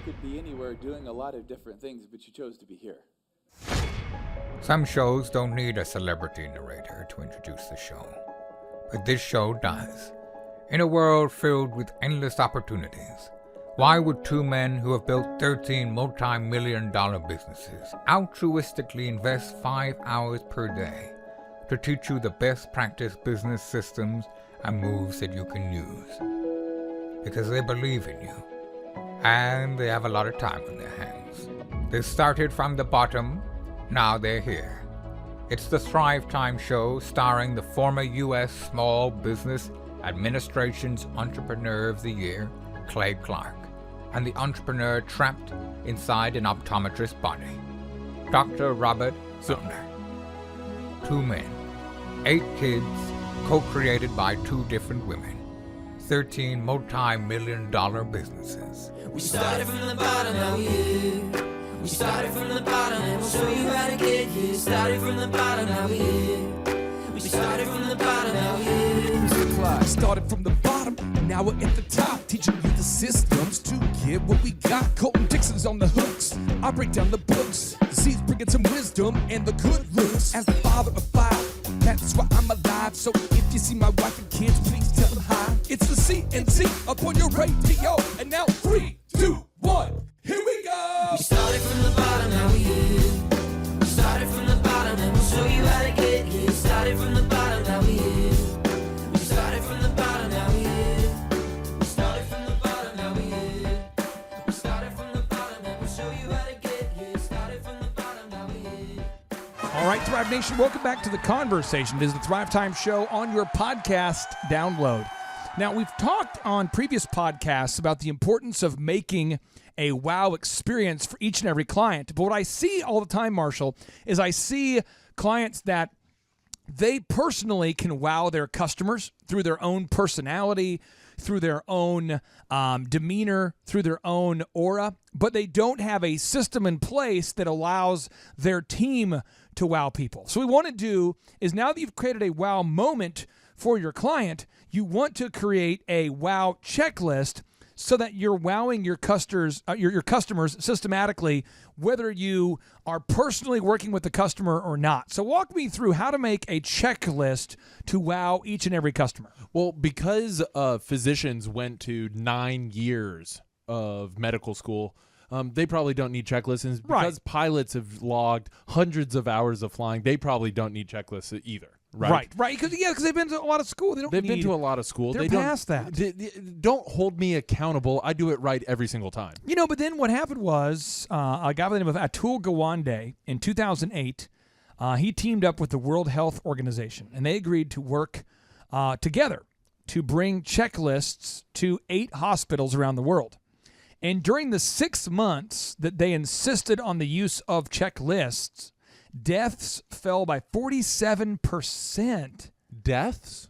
could be anywhere doing a lot of different things, but you chose to be here. Some shows don't need a celebrity narrator to introduce the show, but this show does. In a world filled with endless opportunities, why would two men who have built 13 multi-million-dollar businesses altruistically invest 5 hours per day to teach you the best practice business systems and moves that you can use? Because they believe in you, and they have a lot of time on their hands. They started from the bottom, now they're here. It's the Thrivetime show starring the former U.S. Small Business Administration's Entrepreneur of the Year, Clay Clark, and the entrepreneur trapped inside an optometrist's body, Dr. Robert Zillner. 2 men, 8 kids, co-created by 2 different women, 13 multi-million-dollar businesses. We started from the bottom, now we're here. We started from the bottom, and we'll show you how to get here. Started from the bottom, now we're here. We started from the bottom, now we're here. Mr. Clyde started from the bottom, and now we're at the top, teaching you the systems to get what we got. Colton Dixon's on the hooks, I break down the books. The C's bringing some wisdom and the good looks. As the father of 5, that's why I'm alive. So if you see my wife and kids, please tell them hi. It's the CNC up on your radio, and now 3, 2, 1, here we go. We started from the bottom, now we're here. We started from the bottom, and we'll show you how to get here. Started from the bottom, now we're here. We started from the bottom, now we're here. We started from the bottom, now we're here. We started from the bottom, and we'll show you how to get here. Started from the bottom, now we're here. All right, Thrive Nation, welcome back to the conversation. It is the Thrive Time Show on your podcast download. Now, we've talked on previous podcasts about the importance of making a wow experience for each and every client. But what I see all the time, Marshall, is I see clients that they personally can wow their customers through their own personality, through their own demeanor, through their own aura, but they don't have a system in place that allows their team to wow people. So what we want to do is, now that you've created a wow moment for your client, you want to create a wow checklist so that you're wowing your customers systematically, whether you are personally working with the customer or not. So walk me through how to make a checklist to wow each and every customer. Well, because physicians went to 9 years of medical school, they probably don't need checklists. And because pilots have logged hundreds of hours of flying, they probably don't need checklists either. Right. Because they've been to a lot of school. They've been to a lot of school. They're past that. Don't hold me accountable. I do it right every single time. But then what happened was a guy by the name of Atul Gawande in 2008, he teamed up with the World Health Organization, and they agreed to work together to bring checklists to 8 hospitals around the world. And during the 6 months that they insisted on the use of checklists, deaths fell by 47%. Deaths?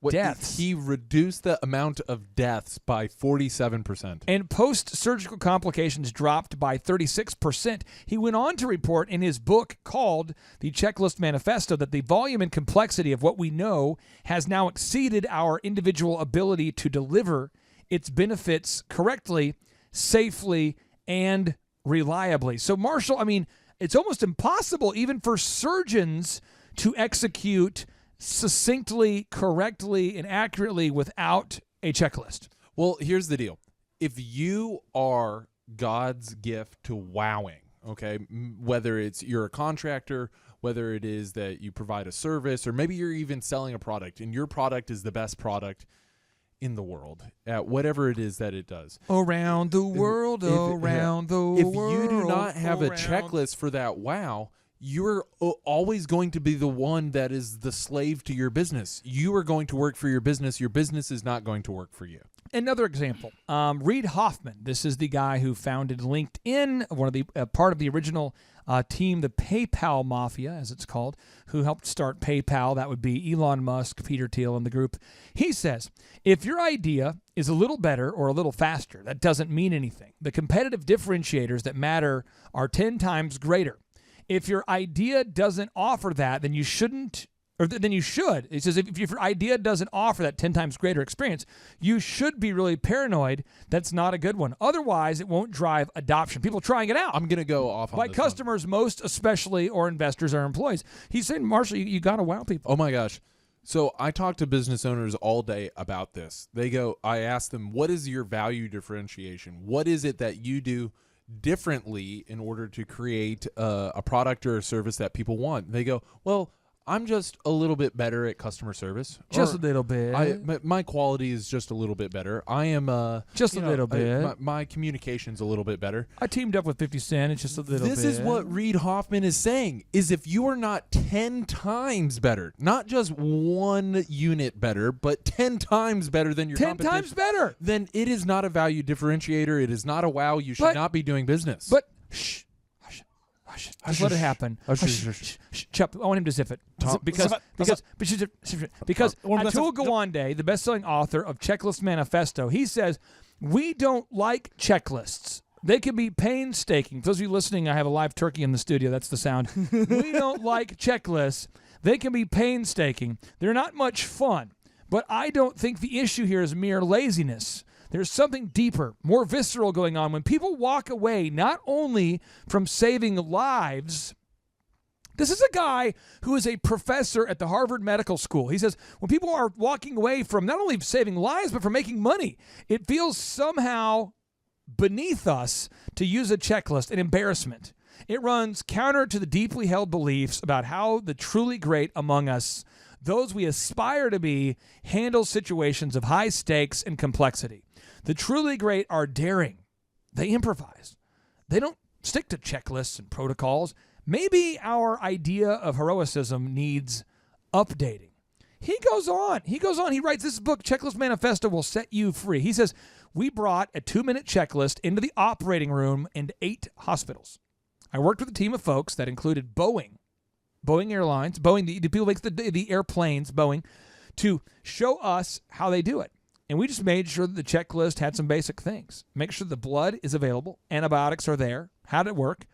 Deaths. He reduced the amount of deaths by 47%. And post-surgical complications dropped by 36%. He went on to report in his book called The Checklist Manifesto that the volume and complexity of what we know has now exceeded our individual ability to deliver its benefits correctly, safely, and reliably. So, Marshall, it's almost impossible even for surgeons to execute succinctly, correctly, and accurately without a checklist. Well, here's the deal. If you are God's gift to wowing, okay, whether it's you're a contractor, whether it is that you provide a service, or maybe you're even selling a product, and your product is the best product in the world at whatever it is that it does. Around the world, around the world. If you do not have a checklist for that wow, you're always going to be the one that is the slave to your business. You are going to work for your business. Your business is not going to work for you. Another example, Reid Hoffman. This is the guy who founded LinkedIn, one of the part of the original team, the PayPal Mafia, as it's called, who helped start PayPal. That would be Elon Musk, Peter Thiel, and the group. He says, if your idea is a little better or a little faster, that doesn't mean anything. The competitive differentiators that matter are 10 times greater. If your idea doesn't offer that, then you shouldn't or then you should. It says if your idea doesn't offer that 10 times greater experience, you should be really paranoid. That's not a good one. Otherwise, it won't drive adoption. People trying it out. I'm going to go off on by this customers, most especially, or investors or employees. He's saying, Marshall, you got to wow people. Oh my gosh. So I talk to business owners all day about this. I ask them, what is your value differentiation? What is it that you do differently in order to create a product or a service that people want? They go, well, I'm just a little bit better at customer service. Just a little bit. My quality is just a little bit better. I am just a little bit. My communication's a little bit better. I teamed up with 50 Cent. It's just a little bit. This is what Reid Hoffman is saying, is if you are not 10 times better, not just 1 unit better, but 10 times better than your 10 competition, times better, then it is not a value differentiator. It is not a wow. You should not be doing business. But shh. Just let it happen. Chup, I want him to zip it. Because Atul Gawande, the best-selling author of Checklist Manifesto, he says, we don't like checklists. They can be painstaking. For those of you listening, I have a live turkey in the studio. That's the sound. We don't like checklists. They can be painstaking. They're not much fun. But I don't think the issue here is mere laziness. There's something deeper, more visceral going on. When people walk away not only from saving lives, this is a guy who is a professor at the Harvard Medical School. He says when people are walking away from not only saving lives, but from making money, it feels somehow beneath us to use a checklist, an embarrassment. It runs counter to the deeply held beliefs about how the truly great among us, those we aspire to be, handle situations of high stakes and complexity. The truly great are daring. They improvise. They don't stick to checklists and protocols. Maybe our idea of heroicism needs updating. He goes on. He writes this book, Checklist Manifesto Will Set You Free. He says, we brought a 2-minute checklist into the operating room in 8 hospitals. I worked with a team of folks that included Boeing Airlines, the people who make the airplanes, Boeing, to show us how they do it. And we just made sure that the checklist had some basic things. Make sure the blood is available, antibiotics are there, how did it work?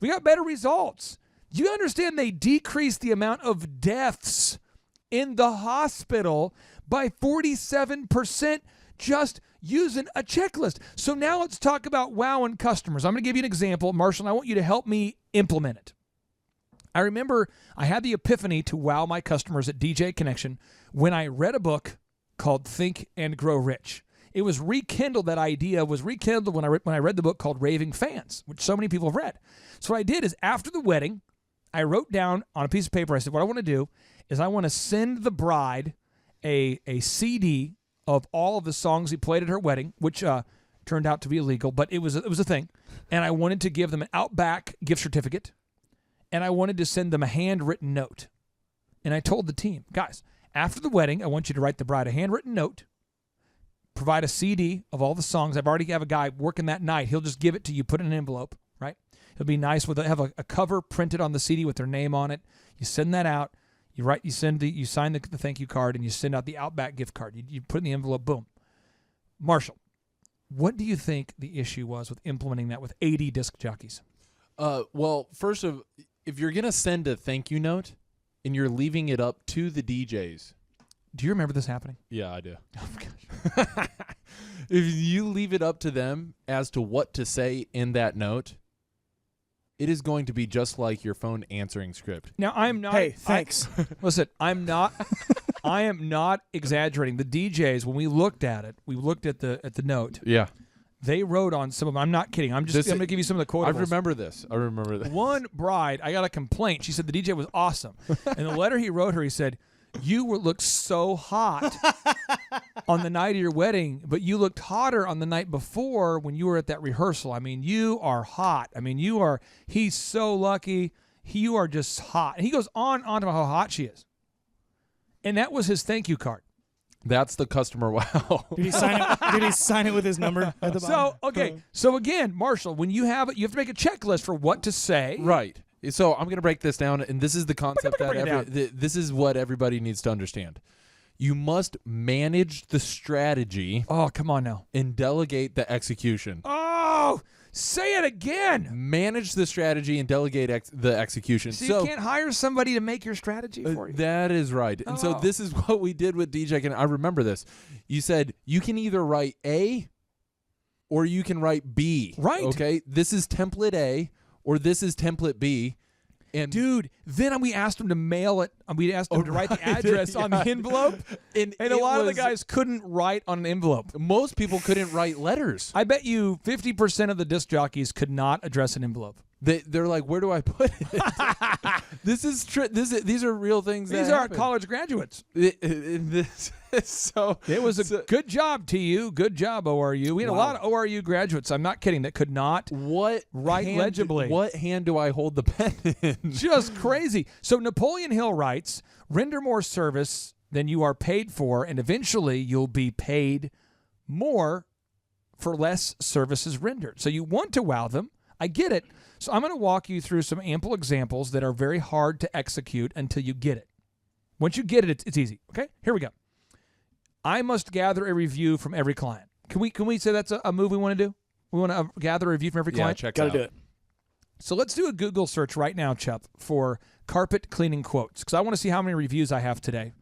We got better results. You understand they decreased the amount of deaths in the hospital by 47% just using a checklist. So now let's talk about wowing customers. I'm going to give you an example, Marshall, and I want you to help me implement it. I remember I had the epiphany to wow my customers at DJ Connection when I read a book called Think and Grow Rich. It was rekindled, that idea was rekindled when I read the book called Raving Fans, which so many people have read. So what I did is after the wedding, I wrote down on a piece of paper, I said, what I want to do is I want to send the bride a CD of all of the songs he played at her wedding, which turned out to be illegal, but it was a thing. And I wanted to give them an Outback gift certificate, and I wanted to send them a handwritten note. And I told the team, guys, after the wedding, I want you to write the bride a handwritten note, provide a CD of all the songs. I've already have a guy working that night. He'll just give it to you, put it in an envelope, right? It'll be nice. Have a cover printed on the CD with their name on it. You send that out. You sign the thank you card, and you send out the Outback gift card. You put it in the envelope, boom. Marshall, what do you think the issue was with implementing that with 80 disc jockeys? Well, first of, if you're going to send a thank you note and you're leaving it up to the DJs. Do you remember this happening? Yeah, I do. Oh, gosh. If you leave it up to them as to what to say in that note, it is going to be just like your phone answering script. Now, I'm not. Hey, thanks. Listen, I'm not. I am not exaggerating. The DJs, when we looked at it, we looked at the note. Yeah. They wrote on some of them. I'm not kidding. I'm going to give you some of the quotables. I remember this. One bride, I got a complaint. She said the DJ was awesome. And the letter he wrote her, he said, you looked so hot on the night of your wedding, but you looked hotter on the night before when you were at that rehearsal. I mean, you are hot. I mean, he's so lucky. You are just hot. And he goes on about how hot she is. And that was his thank you card. That's the customer wow. Did he sign it with his number at the bottom? So again, Marshall, when you have it, you have to make a checklist for what to say. Right. So I'm going to break this down, and this is the concept this is what everybody needs to understand. You must manage the strategy. Oh, come on now. And delegate the execution. Oh, Say it again. Manage the strategy and delegate the execution. So you can't hire somebody to make your strategy for you. That is right. And so this is what we did with DJ. And I remember this. You said you can either write A or you can write B. Right. Okay. This is template A or this is template B. And dude, then we asked him to mail it. We asked him to write the address on the envelope. And a lot of the guys couldn't write on an envelope. Most people couldn't write letters. I bet you 50% of the disc jockeys could not address an envelope. They're like, where do I put it? These are real things. These are college graduates. So it was a good job to you. Good job, ORU. We had a lot of ORU graduates. I'm not kidding. That could not write legibly. What hand do I hold the pen in? Just crazy. So Napoleon Hill writes, "Render more service than you are paid for, and eventually you'll be paid more for less services rendered." So you want to wow them. I get it. So I'm going to walk you through some ample examples that are very hard to execute until you get it. Once you get it, it's easy. Okay, here we go. I must gather a review from every client. Can we say that's a move we want to do? We want to gather a review from every client? Yeah, Gotta do it. So let's do a Google search right now, Chup, for carpet cleaning quotes, because I want to see how many reviews I have today.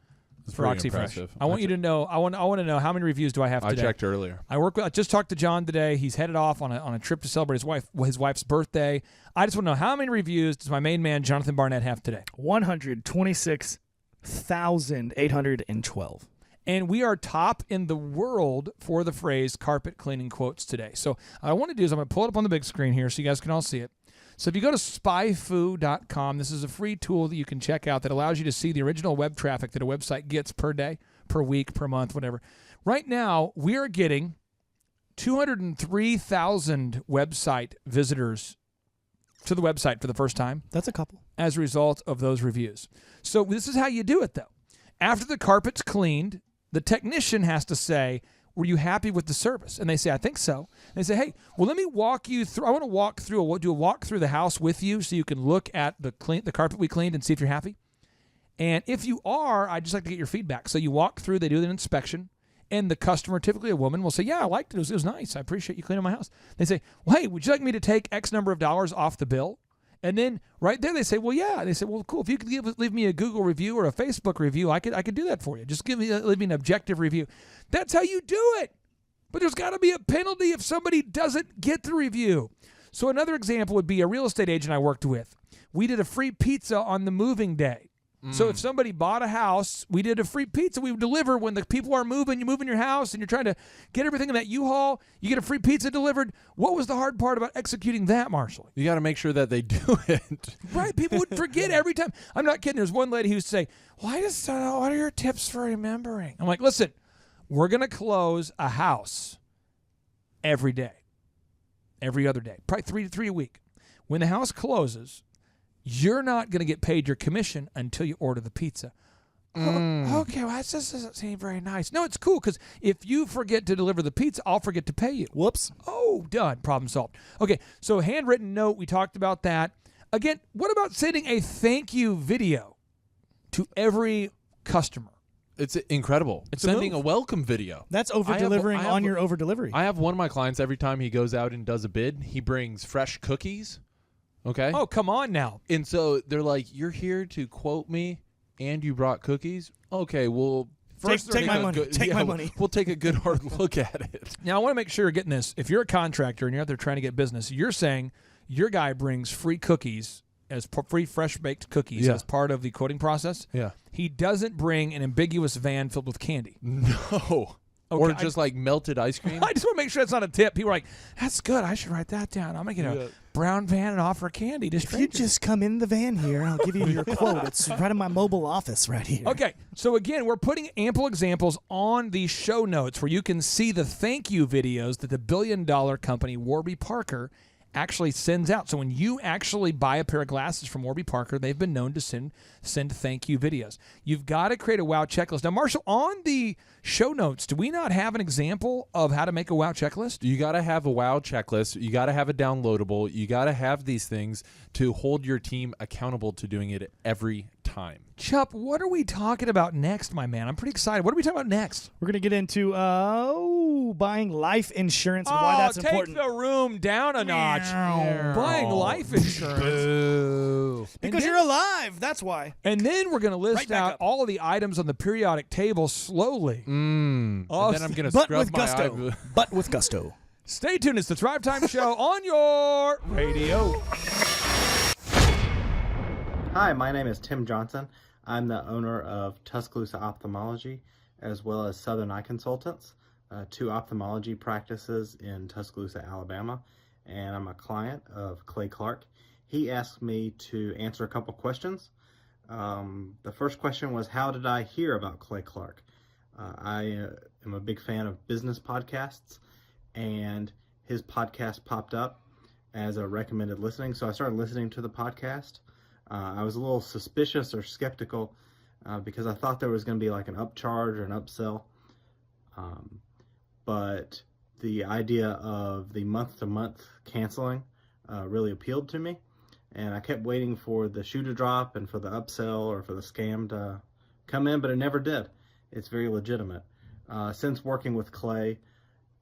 For OxyFresh. I want you to know. I want to know how many reviews do I have today. I checked earlier. I just talked to John today. He's headed off on a trip to celebrate his wife's birthday. I just want to know how many reviews does my main man Jonathan Barnett have today? 126,812. And we are top in the world for the phrase carpet cleaning quotes today. So what I want to do is I'm going to pull it up on the big screen here so you guys can all see it. So if you go to spyfoo.com, this is a free tool that you can check out that allows you to see the original web traffic that a website gets per day, per week, per month, whatever. Right now, we are getting 203,000 website visitors to the website for the first time. That's a couple. As a result of those reviews. So this is how you do it, though. After the carpet's cleaned, the technician has to say, were you happy with the service? And they say, I think so. And they say, hey, well, let me walk you through. I want to do a walk through the house with you so you can look at the carpet we cleaned and see if you're happy. And if you are, I'd just like to get your feedback. So you walk through, they do an inspection, and the customer, typically a woman, will say, yeah, I liked it. It was nice. I appreciate you cleaning my house. They say, well, hey, would you like me to take X number of dollars off the bill? And then right there they say, well, yeah. They say, well, cool. If you could leave me a Google review or a Facebook review, I could do that for you. Just leave me an objective review. That's how you do it. But there's got to be a penalty if somebody doesn't get the review. So another example would be a real estate agent I worked with. We did a free pizza on the moving day. So if somebody bought a house, we did a free pizza. We would deliver when the people are moving. You move in your house and you're trying to get everything in that U-Haul. You get a free pizza delivered. What was the hard part about executing that, Marshall? You got to make sure that they do it. Right. People would forget every time. I'm not kidding. There's one lady who would say, well, I just don't know. What are your tips for remembering? I'm like, listen, we're going to close a house every day, every other day, probably three a week. When the house closes, you're not going to get paid your commission until you order the pizza. Oh, okay, well, that just doesn't seem very nice. No, it's cool, because if you forget to deliver the pizza, I'll forget to pay you. Whoops. Oh, done. Problem solved. Okay, so handwritten note, we talked about that. Again, what about sending a thank you video to every customer? It's incredible. It's sending a welcome video. That's over-delivering on your over-delivery. I have one of my clients, every time he goes out and does a bid, he brings fresh cookies. Okay. Oh, come on now. And so they're like, you're here to quote me and you brought cookies? Okay, well, first take my money. Take my money. We'll take a good hard look at it. Now, I want to make sure you're getting this. If you're a contractor and you're out there trying to get business, you're saying your guy brings free cookies, as free fresh-baked cookies as part of the quoting process. Yeah. He doesn't bring an ambiguous van filled with candy. No. Okay, or just like melted ice cream. I just want to make sure that's not a tip. People are like, that's good. I should write that down. I'm going to get a brown van and offer candy to strangers. If you just come in the van here, I'll give you your quote. It's right in my mobile office right here. Okay. So again, we're putting ample examples on the show notes where you can see the thank you videos that the billion-dollar company Warby Parker actually sends out. So when you actually buy a pair of glasses from Warby Parker, they've been known to send thank you videos. You've got to create a wow checklist. Now, Marshall, on the show notes, do we not have an example of how to make a wow checklist? You got to have a wow checklist. You got to have a downloadable. You got to have these things to hold your team accountable to doing it every time. Chup, what are we talking about next, my man? I'm pretty excited. What are we talking about next? We're going to get into buying life insurance and why that's take important. the room down a notch. Buying life insurance. Boo. Because you're alive. That's why. And then we're going to list Right back out up. all of the items on the periodic table slowly. And then I'm going to But scrub with my gusto. eye. But with gusto. Stay tuned. It's the Thrivetime Show on your radio. Hi, my name is Tim Johnson. I'm the owner of Tuscaloosa Ophthalmology as well as Southern Eye Consultants, two ophthalmology practices in Tuscaloosa, Alabama, and I'm a client of Clay Clark. He asked me to answer a couple questions. The first question was, how did I hear about Clay Clark? I am a big fan of business podcasts, and his podcast popped up as a recommended listening, so I started listening to the podcast. I was a little suspicious or skeptical because I thought there was going to be like an upcharge or an upsell. But the idea of the month-to-month canceling really appealed to me. And I kept waiting for the shoe to drop and for the upsell or for the scam to come in, but it never did. It's very legitimate. Since working with Clay,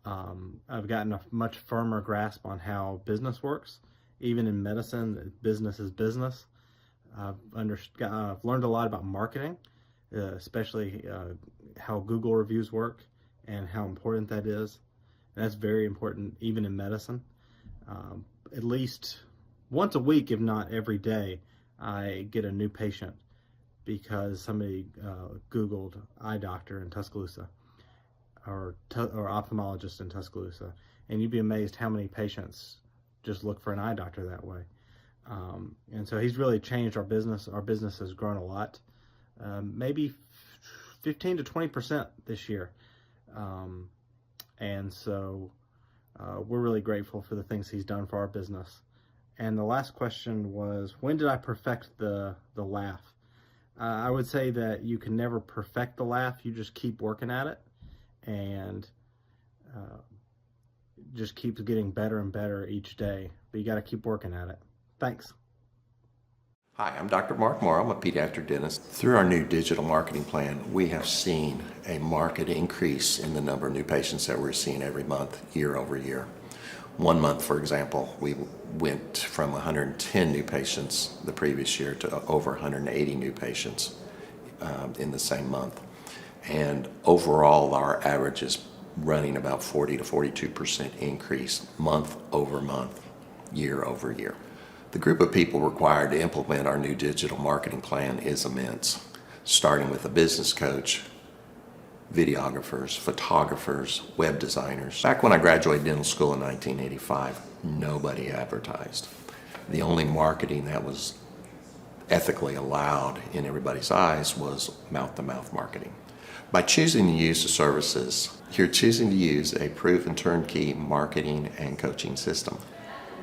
I've gotten a much firmer grasp on how business works. Even in medicine, business is business. I've learned a lot about marketing, especially how Google reviews work and how important that is. And that's very important even in medicine. At least once a week, if not every day, I get a new patient because somebody Googled eye doctor in Tuscaloosa or ophthalmologist in Tuscaloosa. And you'd be amazed how many patients just look for an eye doctor that way. And so he's really changed our business. Our business has grown a lot, maybe 15 to 20% this year. And so we're really grateful for the things he's done for our business. And the last question was, when did I perfect the laugh? I would say that you can never perfect the laugh. You just keep working at it and just keeps getting better and better each day. But you got to keep working at it. Thanks. Hi, I'm Dr. Mark Moore. I'm a pediatric dentist. Through our new digital marketing plan, we have seen a marked increase in the number of new patients that we're seeing every month, year over year. One month, for example, we went from 110 new patients the previous year to over 180 new patients in the same month. And overall, our average is running about 40 to 42% increase month over month, year over year. The group of people required to implement our new digital marketing plan is immense, starting with a business coach, videographers, photographers, web designers. Back when I graduated dental school in 1985, nobody advertised. The only marketing that was ethically allowed in everybody's eyes was mouth-to-mouth marketing. By choosing to use the services, you're choosing to use a proven turnkey marketing and coaching system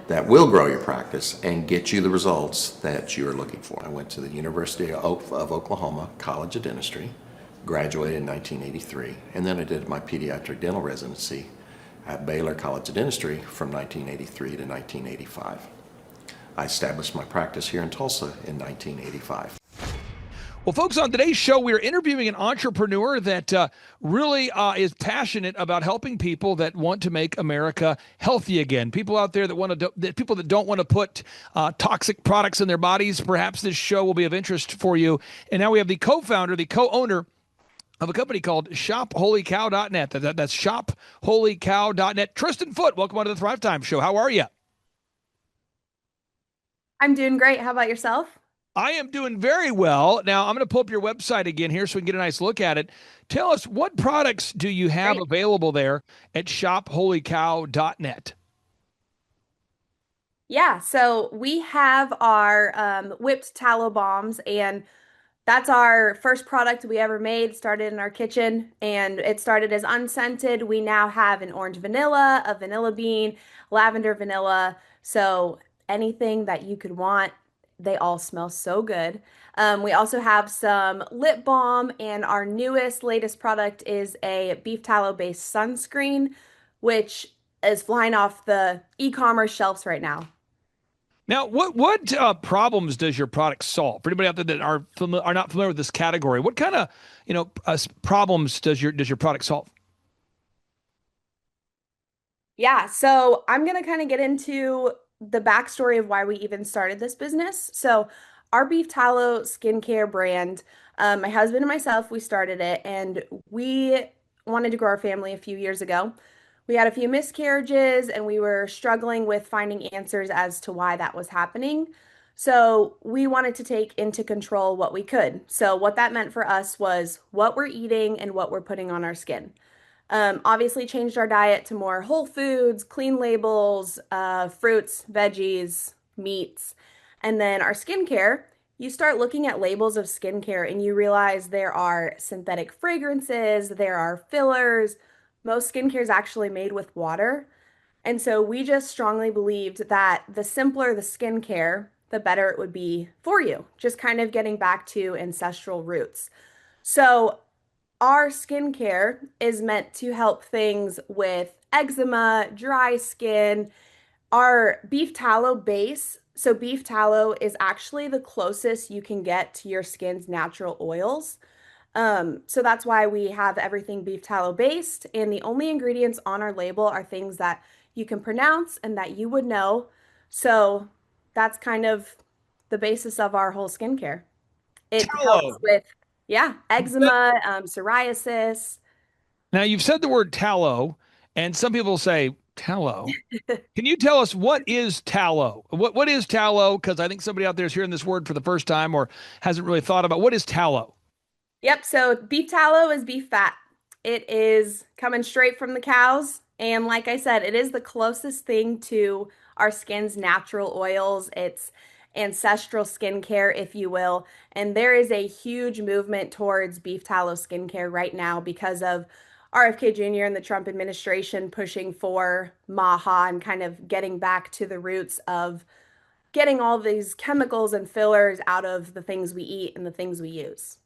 that will grow your practice and get you the results that you're looking for. I went to the University of Oklahoma College of Dentistry, graduated in 1983, and then I did my pediatric dental residency at Baylor College of Dentistry from 1983 to 1985. I established my practice here in Tulsa in 1985. Well, folks, on today's show, we're interviewing an entrepreneur that really is passionate about helping people that want to make America healthy again. People out there that people that don't want to put toxic products in their bodies. Perhaps this show will be of interest for you. And now we have the co-founder, the co-owner of a company called ShopHolyCow.net. That's ShopHolyCow.net. Tristan Foote, welcome on to the Thrivetime Show. How are you? I'm doing great. How about yourself? I am doing very well. Now, I'm going to pull up your website again here so we can get a nice look at it. Tell us, what products do you have available there at ShopHolyCow.net? Yeah, so we have our whipped tallow bombs, and that's our first product we ever made. Started in our kitchen, and it started as unscented. We now have an orange vanilla, a vanilla bean, lavender vanilla. So anything that you could want. They all smell so good. We also have some lip balm, and our latest product is a beef tallow based sunscreen, which is flying off the e-commerce shelves right now. Now, what problems does your product solve? For anybody out there that are not familiar with this category, what kind of problems does your product solve? Yeah, so I'm gonna kind of get into the backstory of why we even started this business. So, our beef tallow skincare brand, my husband and myself, we started it, and we wanted to grow our family a few years ago. We had a few miscarriages, and we were struggling with finding answers as to why that was happening. So, we wanted to take into control what we could. So, what that meant for us was what we're eating and what we're putting on our skin. Obviously, changed our diet to more whole foods, clean labels, fruits, veggies, meats. And then our skincare, you start looking at labels of skincare and you realize there are synthetic fragrances, there are fillers. Most skincare is actually made with water. And so we just strongly believed that the simpler the skincare, the better it would be for you. Just kind of getting back to ancestral roots. So our skincare is meant to help things with eczema, dry skin. Our beef tallow base, so beef tallow is actually the closest you can get to your skin's natural oils. So that's why we have everything beef tallow based, and the only ingredients on our label are things that you can pronounce and that you would know. So that's kind of the basis of our whole skincare. It helps Tallow. with, yeah, eczema, psoriasis. Now, you've said the word tallow, and some people say tallow. Can you tell us what is tallow? What is tallow? Because I think somebody out there is hearing this word for the first time or hasn't really thought about what is tallow. Yep, so beef tallow is beef fat. It is coming straight from the cows. And like I said, it is the closest thing to our skin's natural oils. It's ancestral skincare, if you will. And there is a huge movement towards beef tallow skincare right now because of RFK Jr. and the Trump administration pushing for MAHA and kind of getting back to the roots of getting all these chemicals and fillers out of the things we eat and the things we use.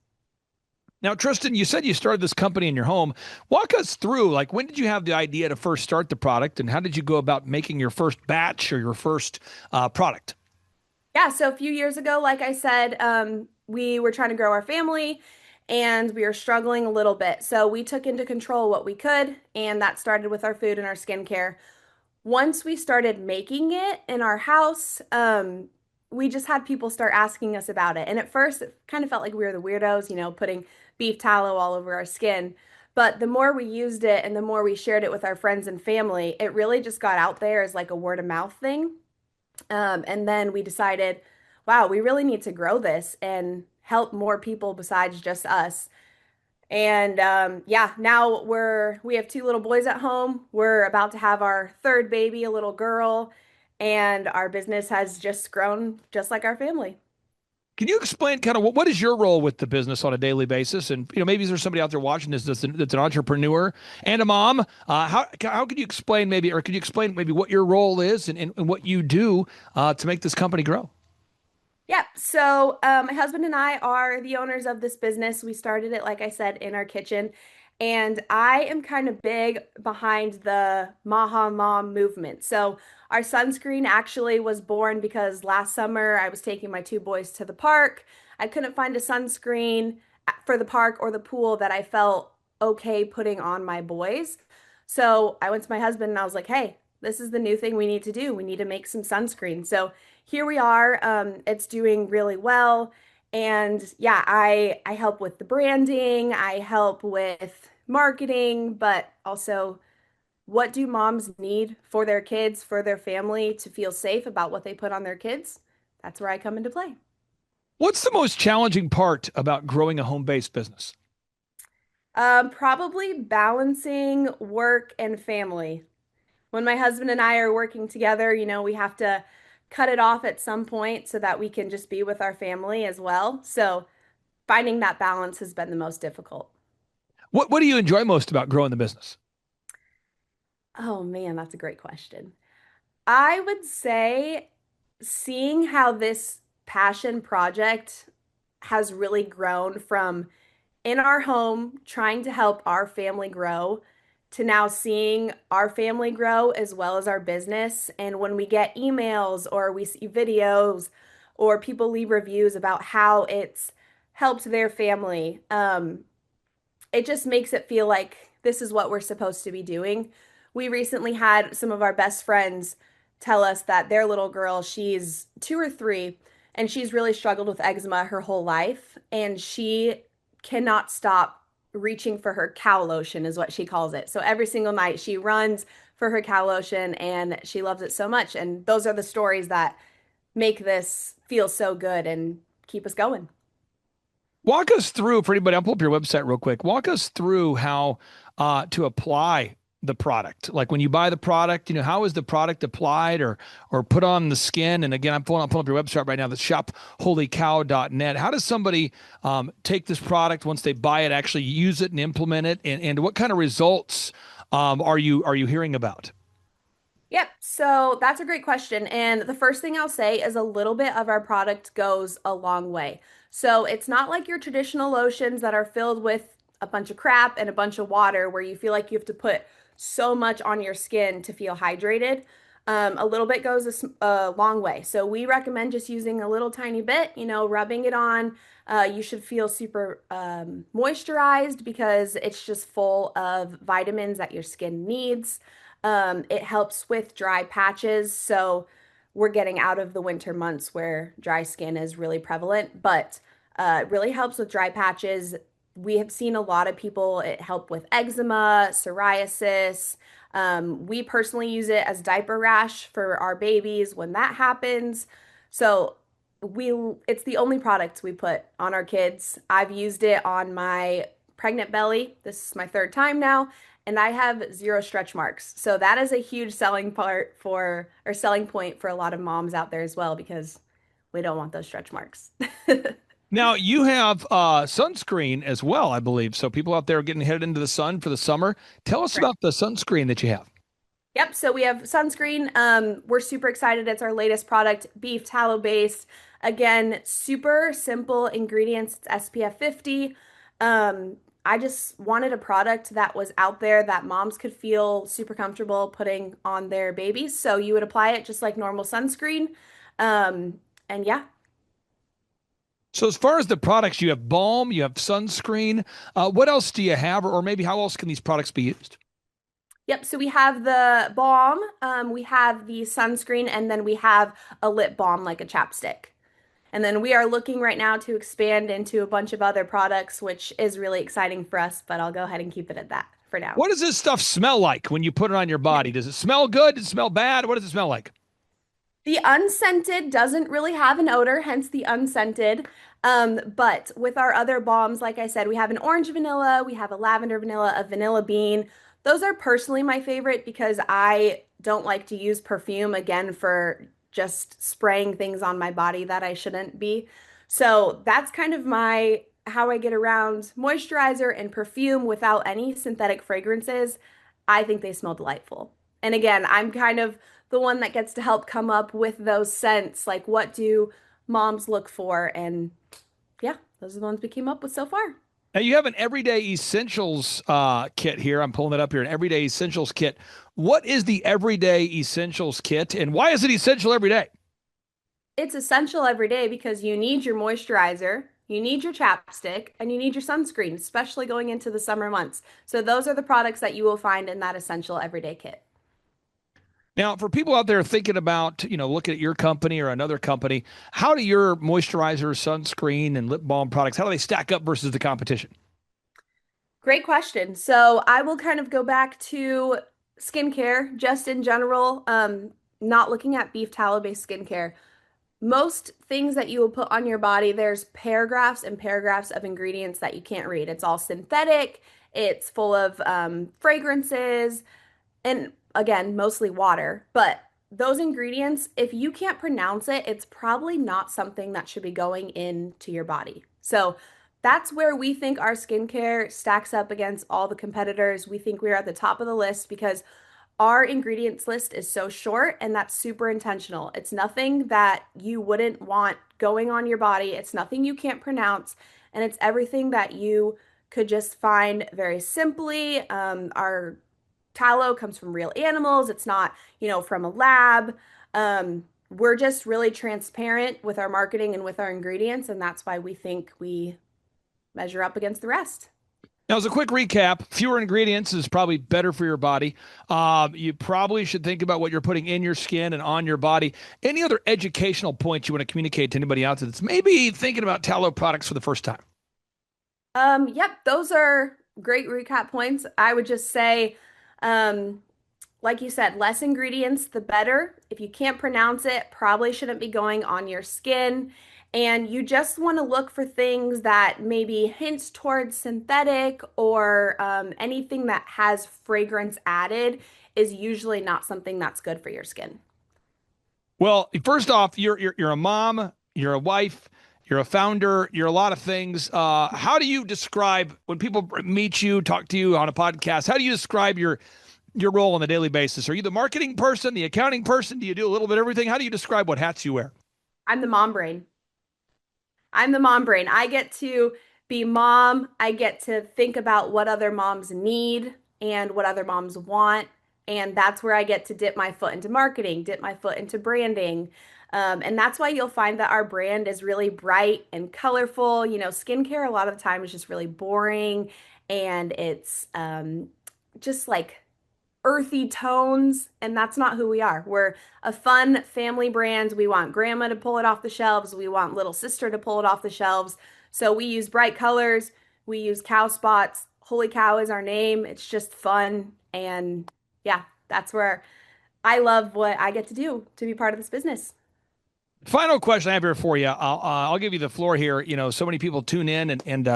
Now, Tristan, you said you started this company in your home. Walk us through, like, when did you have the idea to first start the product, and how did you go about making your first batch or your first product? Yeah, so a few years ago, like I said, we were trying to grow our family and we were struggling a little bit. So we took into control what we could, and that started with our food and our skincare. Once we started making it in our house, we just had people start asking us about it. And at first, it kind of felt like we were the weirdos, putting beef tallow all over our skin. But the more we used it and the more we shared it with our friends and family, it really just got out there as like a word of mouth thing. And then we decided, wow, we really need to grow this and help more people besides just us. And yeah, now we have two little boys at home. We're about to have our third baby, a little girl, and our business has just grown just like our family. Can you explain kind of what is your role with the business on a daily basis? And maybe there's somebody out there watching this that's an entrepreneur and a mom. How could you explain maybe, or could you explain maybe what your role is and what you do to make this company grow? Yep. So my husband and I are the owners of this business. We started it, like I said, in our kitchen. And I am kind of big behind the Maha Mom movement. So our sunscreen actually was born because last summer I was taking my two boys to the park. I couldn't find a sunscreen for the park or the pool that I felt okay putting on my boys. So I went to my husband and I was like, hey, this is the new thing we need to do. We need to make some sunscreen. So here we are. It's doing really well. And yeah, I help with the branding, I help with marketing, but also what do moms need for their kids, for their family to feel safe about what they put on their kids? That's where I come into play. What's the most challenging part about growing a home-based business? Probably balancing work and family. When my husband and I are working together, we have to cut it off at some point so that we can just be with our family as well. So finding that balance has been the most difficult. What do you enjoy most about growing the business? Oh man, that's a great question. I would say seeing how this passion project has really grown from in our home, trying to help our family grow to now seeing our family grow as well as our business. And when we get emails or we see videos or people leave reviews about how it's helped their family, it just makes it feel like this is what we're supposed to be doing. We recently had some of our best friends tell us that their little girl, she's 2 or 3, and she's really struggled with eczema her whole life, and she cannot stop reaching for her cow lotion, is what she calls it. So every single night she runs for her cow lotion, and she loves it so much. And those are the stories that make this feel so good and keep us going. Walk us through, for anybody, I'll pull up your website real quick. Walk us through how to apply the product. Like when you buy the product, how is the product applied or put on the skin? And again, I'm pulling up your website right now, that's shopholycow.net. How does somebody take this product once they buy it, actually use it and implement it? And what kind of results are you hearing about? Yep. So that's a great question. And the first thing I'll say is a little bit of our product goes a long way. So it's not like your traditional lotions that are filled with a bunch of crap and a bunch of water where you feel like you have to put so much on your skin to feel hydrated. A little bit goes a long way. So we recommend just using a little tiny bit, rubbing it on. You should feel super moisturized because it's just full of vitamins that your skin needs. It helps with dry patches. So we're getting out of the winter months where dry skin is really prevalent, but it really helps with dry patches. We have seen a lot of people it help with eczema, psoriasis. We personally use it as diaper rash for our babies when that happens. So it's the only product we put on our kids. I've used it on my pregnant belly. This is my 3rd time now, and I have 0 stretch marks. So that is a huge selling point for a lot of moms out there as well, because we don't want those stretch marks. Now, you have sunscreen as well, I believe. So people out there getting headed into the sun for the summer. Tell us about the sunscreen that you have. Yep, so we have sunscreen. We're super excited. It's our latest product, beef tallow based. Again, super simple ingredients. It's SPF 50. I just wanted a product that was out there that moms could feel super comfortable putting on their babies. So you would apply it just like normal sunscreen. And yeah. So as far as the products, you have balm, you have sunscreen. What else do you have, or maybe how else can these products be used? Yep, so we have the balm, we have the sunscreen, and then we have a lip balm like a chapstick. And then we are looking right now to expand into a bunch of other products, which is really exciting for us, but I'll go ahead and keep it at that for now. What does this stuff smell like when you put it on your body? Does it smell good? Does it smell bad? What does it smell like? The unscented doesn't really have an odor, hence the unscented. But with our other balms, like I said, we have an orange vanilla, we have a lavender vanilla, a vanilla bean. Those are personally my favorite because I don't like to use perfume, again, for just spraying things on my body that I shouldn't be. So that's kind of how I get around moisturizer and perfume without any synthetic fragrances. I think they smell delightful. And again, I'm kind of the one that gets to help come up with those scents. Like, what do moms look for? And yeah, those are the ones we came up with so far. Now, you have an Everyday Essentials kit here. I'm pulling it up here, an Everyday Essentials kit. What is the Everyday Essentials kit, and why is it essential every day? It's essential every day because you need your moisturizer, you need your chapstick, and you need your sunscreen, especially going into the summer months. So those are the products that you will find in that essential everyday kit. Now, for people out there thinking about, looking at your company or another company, how do your moisturizer, sunscreen, and lip balm products, how do they stack up versus the competition? Great question. So I will kind of go back to skincare just in general, not looking at beef tallow-based skincare. Most things that you will put on your body, there's paragraphs and paragraphs of ingredients that you can't read. It's all synthetic. It's full of fragrances and, again, mostly water. But those ingredients, if you can't pronounce it, it's probably not something that should be going into your body. So that's where we think our skincare stacks up against all the competitors. We think we're at the top of the list because our ingredients list is so short, and that's super intentional. It's nothing that you wouldn't want going on your body. It's nothing you can't pronounce, and it's everything that you could just find very simply. Our tallow comes from real animals. It's not, from a lab. We're just really transparent with our marketing and with our ingredients, and that's why we think we measure up against the rest. Now, as a quick recap, fewer ingredients is probably better for your body. You probably should think about what you're putting in your skin and on your body. Any other educational points you want to communicate to anybody out there that's maybe thinking about tallow products for the first time? Yep, those are great recap points. I would just say, like you said, less ingredients, the better. If you can't pronounce it, probably shouldn't be going on your skin. And you just want to look for things that maybe hints towards synthetic or anything that has fragrance added is usually not something that's good for your skin. Well, first off, you're a mom, you're a wife, you're a founder, you're a lot of things. How do you describe, when people meet you, talk to you on a podcast, how do you describe your role on a daily basis? Are you the marketing person, the accounting person? Do you do a little bit of everything? How do you describe what hats you wear? I'm the mom brain. I get to be mom. I get to think about what other moms need and what other moms want. And that's where I get to dip my foot into marketing, dip my foot into branding. And that's why you'll find that our brand is really bright and colorful. Skincare a lot of the time is just really boring, and it's just like earthy tones, and that's not who we are. We're a fun family brand. We want grandma to pull it off the shelves. We want little sister to pull it off the shelves. So we use bright colors. We use cow spots. Holy Cow is our name. It's just fun. And yeah, that's where I love what I get to do to be part of this business. Final question I have here for you. I'll give you the floor here. So many people tune in, and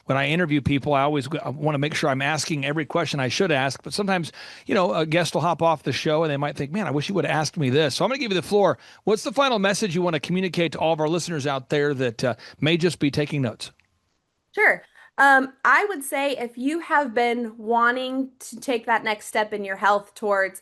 when I interview people, I always want to make sure I'm asking every question I should ask. But sometimes, a guest will hop off the show and they might think, man, I wish you would have asked me this. So I'm going to give you the floor. What's the final message you want to communicate to all of our listeners out there that may just be taking notes? Sure. I would say if you have been wanting to take that next step in your health towards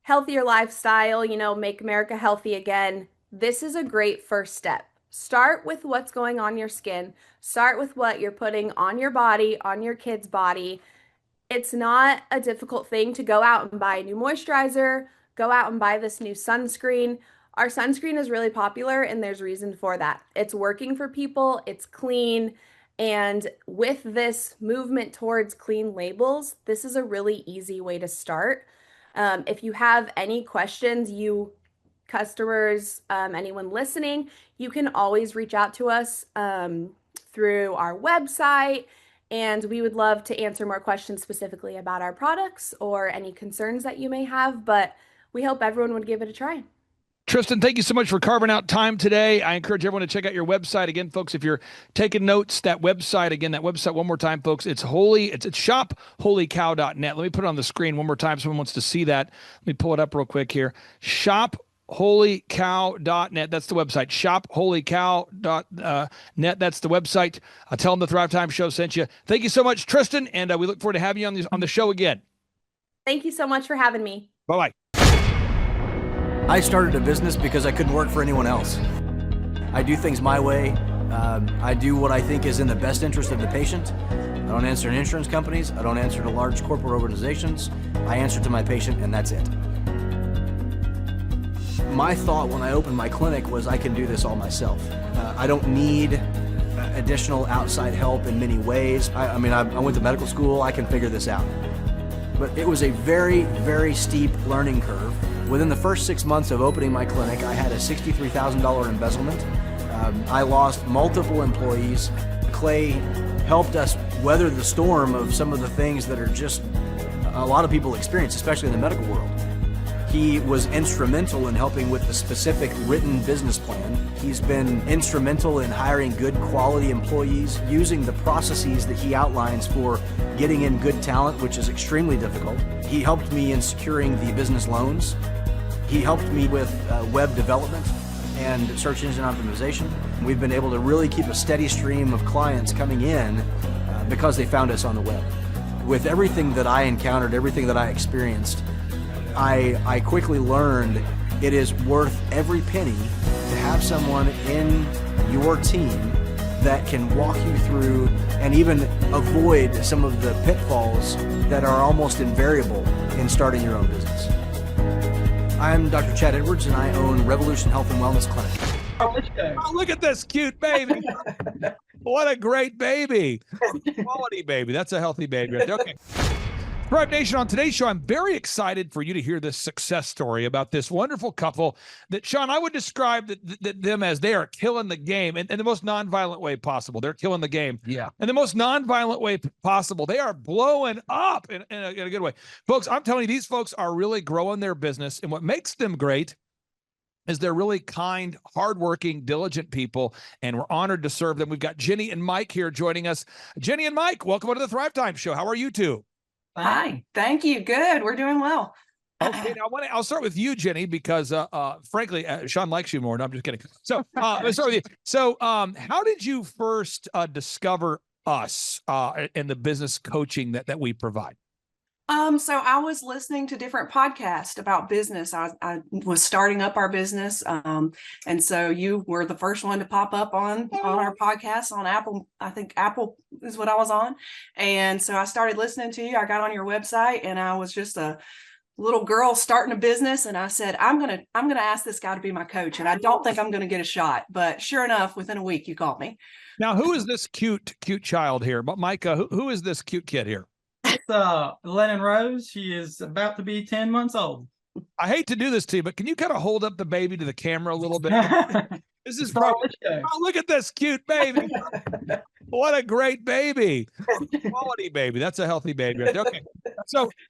healthier lifestyle, make America healthy again, this is a great first step. Start with what's going on your skin. Start with what you're putting on your body, on your kid's body. It's not a difficult thing to go out and buy a new moisturizer, go out and buy this new sunscreen. Our sunscreen is really popular, and there's reason for that. It's working for people, it's clean, and with this movement towards clean labels, this is a really easy way to start. If you have any questions, customers, anyone listening, you can always reach out to us through our website, and we would love to answer more questions specifically about our products or any concerns that you may have, but we hope everyone would give it a try. Tristan, thank you so much for carving out time today. I encourage everyone to check out your website. Again, folks, if you're taking notes, that website one more time, folks, it's shopholycow.net. Let me put it on the screen one more time. Someone wants to see that. Let me pull it up real quick here. Shopholycow.net. That's the website. Shopholycow.net. That's the website. Tell them the Thrivetime Show sent you. Thank you so much, Tristan, and we look forward to having you on the show again. Thank you so much for having me. Bye-bye. I started a business because I couldn't work for anyone else. I do things my way. I do what I think is in the best interest of the patient. I don't answer to insurance companies. I don't answer to large corporate organizations. I answer to my patient, and that's it. My thought when I opened my clinic was I can do this all myself. I don't need additional outside help in many ways. I went to medical school. I can figure this out. But it was a very, very steep learning curve. Within the first 6 months of opening my clinic, I had a $63,000 embezzlement. I lost multiple employees. Clay helped us weather the storm of some of the things that are just a lot of people experience, especially in the medical world. He was instrumental in helping with the specific written business plan. He's been instrumental in hiring good quality employees, using the processes that he outlines for getting in good talent, which is extremely difficult. He helped me in securing the business loans. He helped me with web development and search engine optimization. We've been able to really keep a steady stream of clients coming in because they found us on the web. With everything that I encountered, everything that I experienced, I quickly learned it is worth every penny to have someone in your team that can walk you through and even avoid some of the pitfalls that are almost invariable in starting your own business. I'm Dr. Chad Edwards, and I own Revolution Health and Wellness Clinic. Oh, look at this cute baby. What a great baby. Quality baby. That's a healthy baby. Okay. Thrive Nation, on today's show, I'm very excited for you to hear this success story about this wonderful couple that, Sean, I would describe them as they are killing the game in the most nonviolent way possible. They're killing the game. Yeah. In the most nonviolent way possible. They are blowing up in a good way. Folks, I'm telling you, these folks are really growing their business. And what makes them great is they're really kind, hardworking, diligent people, and we're honored to serve them. We've got Jenny and Mike here joining us. Jenny and Mike, welcome to the Thrivetime Show. How are you two? Hi, thank you. Good. We're doing well. Okay, now I'll start with you, Jenny, because frankly, Sean likes you more. No, I'm just kidding. So let's start with you. So how did you first discover us and the business coaching that we provide? So I was listening to different podcasts about business. I was starting up our business. And so you were the first one to pop up on our podcast on Apple. I think Apple is what I was on. And so I started listening to you. I got on your website, and I was just a little girl starting a business. And I said, I'm going to ask this guy to be my coach. And I don't think I'm going to get a shot, but sure enough, within a week, you called me. Now, who is this cute child here? But Micah, who is this cute kid here? It's Lennon Rose. She is about to be 10 months old. I hate to do this to you, but can you kind of hold up the baby to the camera a little bit? This is probably, oh, look at this cute baby. What a great baby. Quality baby. That's a healthy baby. Okay.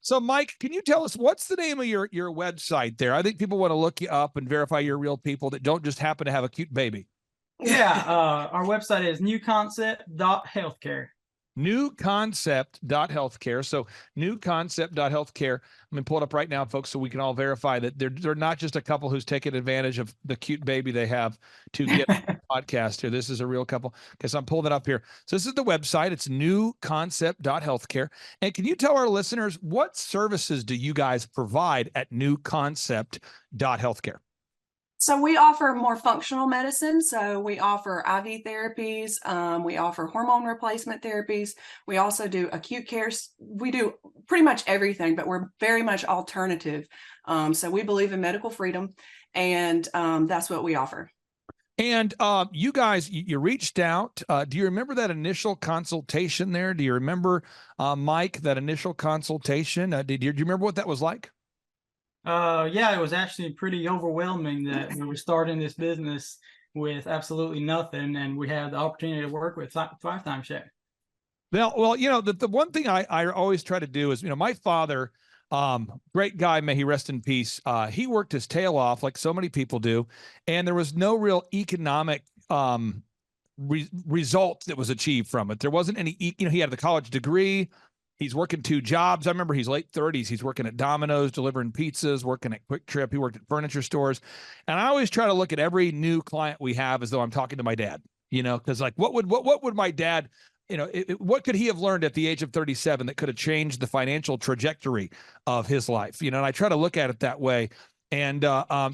So Mike, can you tell us what's the name of your website there? I think people want to look you up and verify you're real people that don't just happen to have a cute baby. Yeah. Our website is newconcept.healthcare. Newconcept.healthcare. So newconcept.healthcare. I'm going to pull it up right now, folks, so we can all verify that they're not just a couple who's taking advantage of the cute baby they have to get a podcast here. This is a real couple. Okay, so I'm pulling it up here. So this is the website. It's newconcept.healthcare. And can you tell our listeners what services do you guys provide at newconcept.healthcare? So we offer more functional medicine. So we offer IV therapies. We offer hormone replacement therapies. We also do acute care. We do pretty much everything, but we're very much alternative. So we believe in medical freedom, and that's what we offer. And you guys, you reached out. Do you remember that initial consultation there? Do you remember, Mike, that initial consultation? Do you remember what that was like? Yeah, it was actually pretty overwhelming that we were starting this business with absolutely nothing, and we had the opportunity to work with Thrivetime Show. Well, you know, the one thing I always try to do is, you know, my father, great guy, may he rest in peace. He worked his tail off like so many people do, and there was no real economic result that was achieved from it. There wasn't any, you know, he had the college degree. He's working 2 jobs. I remember he's late 30s. He's working at Domino's, delivering pizzas, working at Quick Trip. He worked at furniture stores. And I always try to look at every new client we have as though I'm talking to my dad, you know, because like, what would my dad, you know, what could he have learned at the age of 37 that could have changed the financial trajectory of his life? You know, and I try to look at it that way. And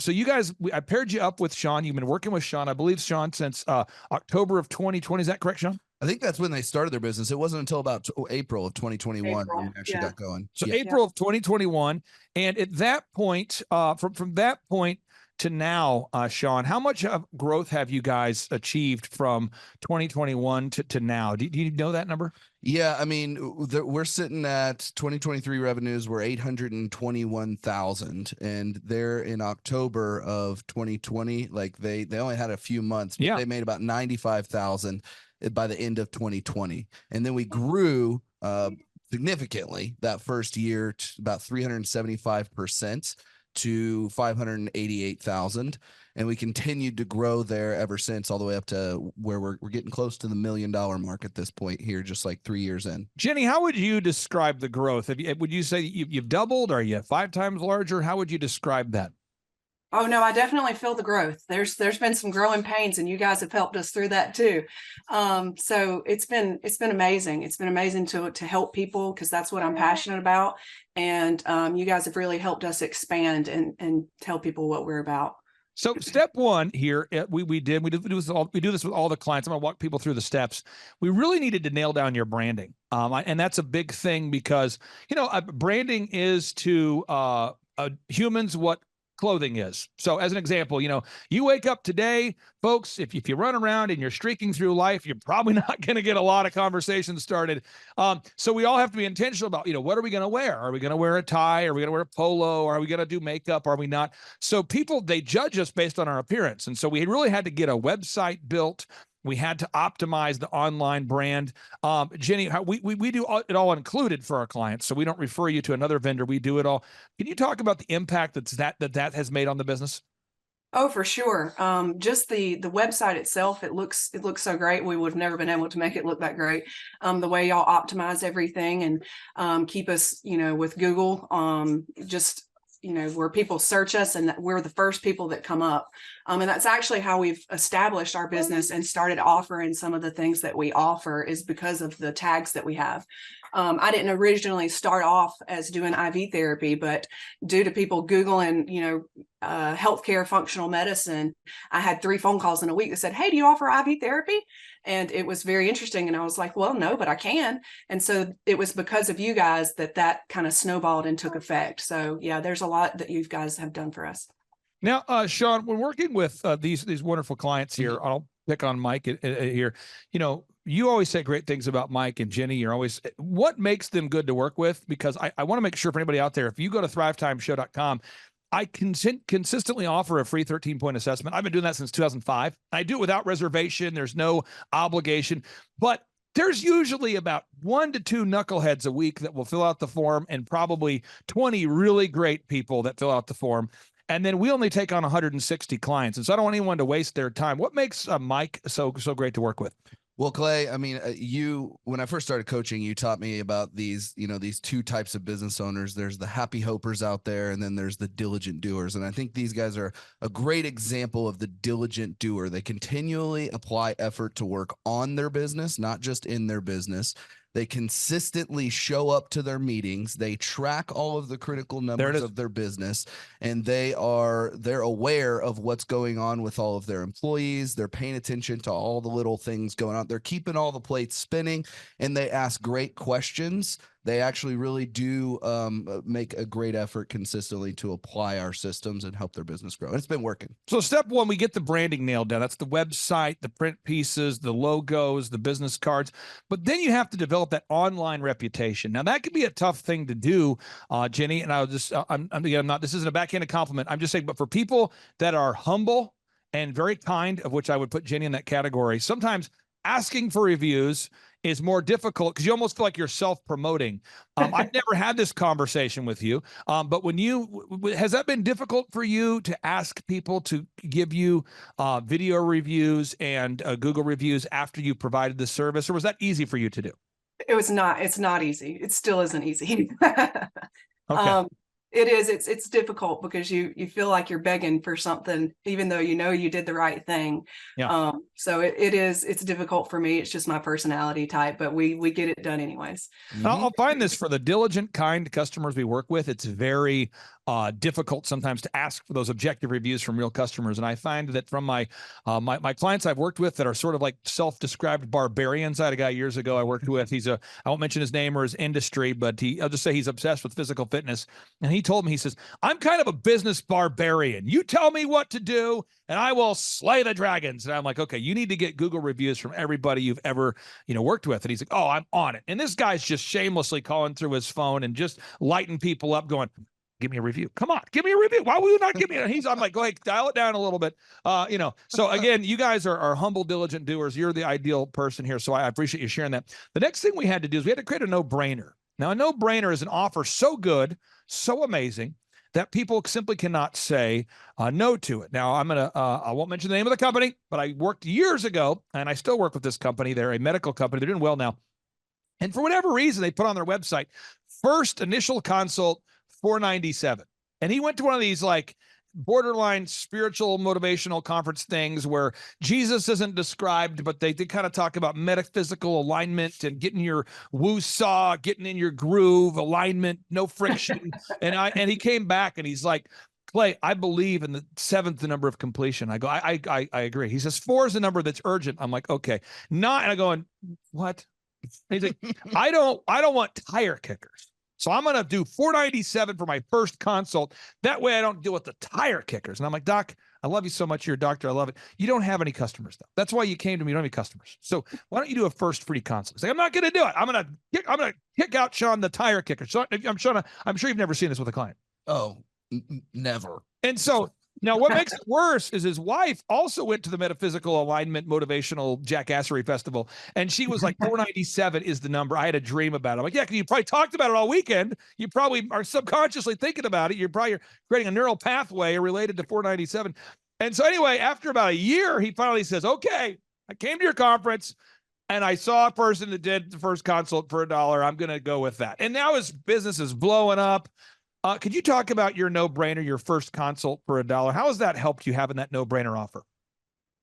so you guys, I paired you up with Sean. You've been working with Sean, I believe, Sean, since October of 2020. Is that correct, Sean? I think that's when they started their business. It wasn't until about April of 2021 when we actually got going. So April of 2021. And at that point, from that point to now, Sean, how much of growth have you guys achieved from 2021 to now? Do you know that number? Yeah, I mean, we're sitting at 2023 revenues were 821,000, and they're in October of 2020. Like they only had a few months, but they made about 95,000 by the end of 2020, and then we grew significantly that first year to about 375% to 588,000, and we continued to grow there ever since, all the way up to where we're getting close to the $1 million mark at this point here, just like 3 years in. Jenny, how would you describe the growth? Would you say you've doubled? Are you 5 times larger? How would you describe that? Oh no, I definitely feel the growth. There's been some growing pains, and you guys have helped us through that too. So it's been amazing. It's been amazing to help people, because that's what I'm passionate about. And you guys have really helped us expand and tell people what we're about. So step one here, we do this with all the clients. I'm going to walk people through the steps. We really needed to nail down your branding. And that's a big thing because, branding is to humans what clothing is. So as an example, you wake up today, folks, if you run around and you're streaking through life, you're probably not going to get a lot of conversations started. So we all have to be intentional about, what are we going to wear? Are we going to wear a tie? Are we going to wear a polo? Are we going to do makeup? Are we not? So people, they judge us based on our appearance. And so we really had to get a website built. We had to optimize the online brand. Jenny, we do it all included for our clients. So we don't refer you to another vendor. We do it all. Can you talk about the impact that has made on the business? Oh, for sure. Just the website itself, it looks so great. We would have never been able to make it look that great. The way y'all optimize everything and keep us, with Google, where people search us and that we're the first people that come up. And that's actually how we've established our business and started offering some of the things that we offer is because of the tags that we have. I didn't originally start off as doing IV therapy, but due to people Googling, healthcare functional medicine, I had 3 phone calls in a week that said, "Hey, do you offer IV therapy?" And it was very interesting. And I was like, well, no, but I can. And so it was because of you guys that kind of snowballed and took effect. So yeah, there's a lot that you guys have done for us. Now, Sean, when working with these wonderful clients here, I'll pick on Mike here. You always say great things about Mike and Jenny. What makes them good to work with? Because I want to make sure for anybody out there, if you go to thrivetimeshow.com, I consistently offer a free 13-point assessment. I've been doing that since 2005. I do it without reservation. There's no obligation, but there's usually about 1 to 2 knuckleheads a week that will fill out the form and probably 20 really great people that fill out the form. And then we only take on 160 clients. And so I don't want anyone to waste their time. What makes Mike so great to work with? Well, Clay, I mean, when I first started coaching, you taught me about these 2 types of business owners. There's the happy hopers out there, and then there's the diligent doers. And I think these guys are a great example of the diligent doer. They continually apply effort to work on their business, not just in their business. They consistently show up to their meetings. They track all of the critical numbers of their business, and they're aware of what's going on with all of their employees. They're paying attention to all the little things going on. They're keeping all the plates spinning, and they ask great questions. They actually really do make a great effort consistently to apply our systems and help their business grow. And it's been working. So step 1, we get the branding nailed down. That's the website, the print pieces, the logos, the business cards. But then you have to develop that online reputation. Now that can be a tough thing to do, Jenny. And I'll just, this isn't a backhanded compliment. I'm just saying, but for people that are humble and very kind, of which I would put Jenny in that category, sometimes asking for reviews is more difficult because you almost feel like you're self-promoting. I've never had this conversation with you, but has that been difficult for you to ask people to give you video reviews and Google reviews after you provided the service, or was that easy for you to do? It's not easy. It still isn't easy. Okay. It is. It's difficult because you feel like you're begging for something, even though you did the right thing. Yeah. So it's difficult for me. It's just my personality type, but we get it done anyways. I'll find this for the diligent, kind customers we work with. It's very difficult sometimes to ask for those objective reviews from real customers. And I find that from my clients I've worked with that are sort of like self-described barbarians. I had a guy years ago I worked with. I won't mention his name or his industry, but I'll just say he's obsessed with physical fitness. And he told me, he says, "I'm kind of a business barbarian. You tell me what to do and I will slay the dragons." And I'm like, okay, you need to get Google reviews from everybody you've ever, worked with. And he's like, "Oh, I'm on it." And this guy's just shamelessly calling through his phone and just lighting people up going, "Give me a review. Come on, give me a review. Why will you not give me it?" I'm like, go ahead, dial it down a little bit. So again, you guys are humble, diligent doers. You're the ideal person here. So I appreciate you sharing that. The next thing we had to do is we had to create a no-brainer. Now, a no-brainer is an offer so good, so amazing that people simply cannot say no to it. Now, I won't mention the name of the company, but I worked years ago, and I still work with this company. They're a medical company. They're doing well now. And for whatever reason, they put on their website, first initial consult, $497. And he went to one of these like borderline spiritual motivational conference things where Jesus isn't described, but they kind of talk about metaphysical alignment and getting your woo-saw, getting in your groove, alignment, no friction. And he came back and he's like, Clay, I believe in the 7th number of completion. I go, I agree. He says 4 is the number that's urgent. I'm like, okay. Not, and I go, what? And he's like, I don't want tire kickers. So I'm going to do $497 for my first consult. That way I don't deal with the tire kickers. And I'm like, Doc, I love you so much. You're a doctor. I love it. You don't have any customers though. That's why you came to me. You don't have any customers. So why don't you do a first free consult? He's like, I'm not going to do it. I'm going to kick out Sean, the tire kicker. So I'm sure you've never seen this with a client. Oh, never. And so now what makes it worse is his wife also went to the Metaphysical Alignment Motivational Jackassery Festival. And she was like, 497 is the number. I had a dream about it. I'm like, yeah, because you probably talked about it all weekend. You probably are subconsciously thinking about it. You're probably creating a neural pathway related to 497. And so anyway, after about a year, he finally says, okay, I came to your conference and I saw a person that did the first consult for $1. I'm going to go with that. And now his business is blowing up. Could you talk about your no-brainer, your first consult for $1? How has that helped you having that no-brainer offer?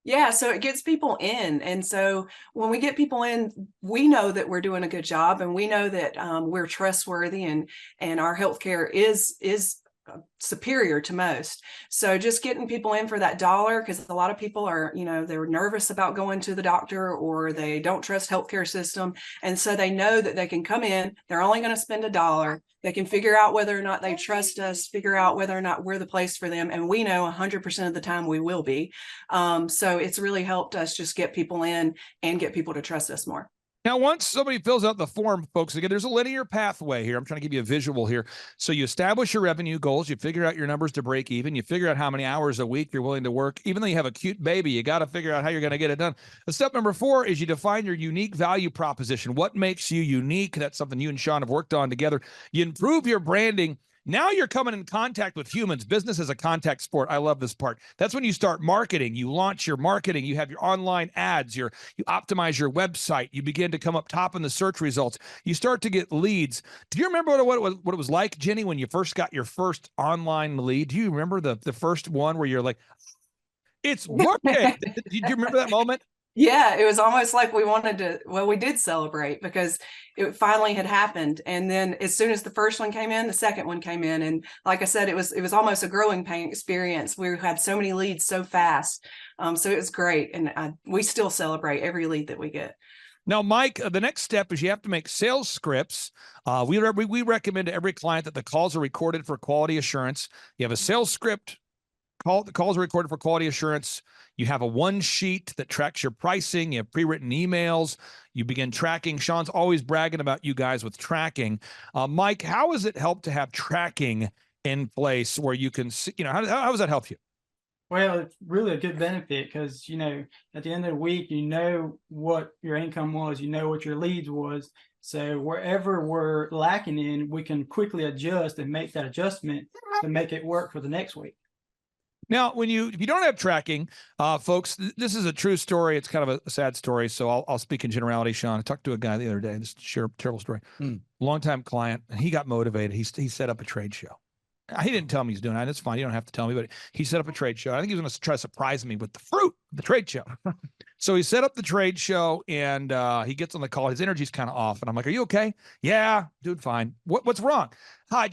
Yeah, so it gets people in. And so when we get people in, we know that we're doing a good job, and we know that we're trustworthy, and our healthcare is superior to most. So just getting people in for that $1, because a lot of people are, they're nervous about going to the doctor, or they don't trust healthcare system. And so they know that they can come in, they're only going to spend $1. They can figure out whether or not they trust us, figure out whether or not we're the place for them. And we know 100% of the time we will be. So it's really helped us just get people in and get people to trust us more. Now, once somebody fills out the form, folks, again, there's a linear pathway here. I'm trying to give you a visual here. So you establish your revenue goals. You figure out your numbers to break even. You figure out how many hours a week you're willing to work. Even though you have a cute baby, you got to figure out how you're going to get it done. Step number 4 is you define your unique value proposition. What makes you unique? That's something you and Sean have worked on together. You improve your branding. Now you're coming in contact with humans. Business is a contact sport. I love this part. That's when you start marketing. You launch your marketing. You have your online ads. You optimize your website. You begin to come up top in the search results. You start to get leads. Do you remember what it was like, Jenny, when you first got your first online lead? Do you remember the first one where you're like, it's working? Do you remember that moment? Yeah, it was almost like we did celebrate, because it finally had happened. And then as soon as the first one came in, the second one came in. And like I said, it was almost a growing pain experience. We had so many leads so fast. So it was great. And we still celebrate every lead that we get. Now, Mike, the next step is you have to make sales scripts. We recommend to every client that the calls are recorded for quality assurance. You have a sales script. The calls are recorded for quality assurance. You have a one sheet that tracks your pricing. You have pre-written emails. You begin tracking. Sean's always bragging about you guys with tracking. Mike, how has it helped to have tracking in place where you can see, how does that help you? Well, it's really a good benefit, because, at the end of the week, what your income was, what your leads was. So wherever we're lacking in, we can quickly adjust and make that adjustment to make it work for the next week. Now, if you don't have tracking, folks, this is a true story. It's kind of a sad story, so I'll speak in generality, Sean. I talked to a guy the other day, just to share a terrible story. Longtime client, and he got motivated. He set up a trade show. He didn't tell me he's doing that. It's fine. You don't have to tell me, but he set up a trade show. I think he was going to try to surprise me with the fruit of the trade show. So he set up the trade show, and he gets on the call. His energy's kind of off, and I'm like, "Are you okay?" "Yeah, dude, fine." What's wrong?" I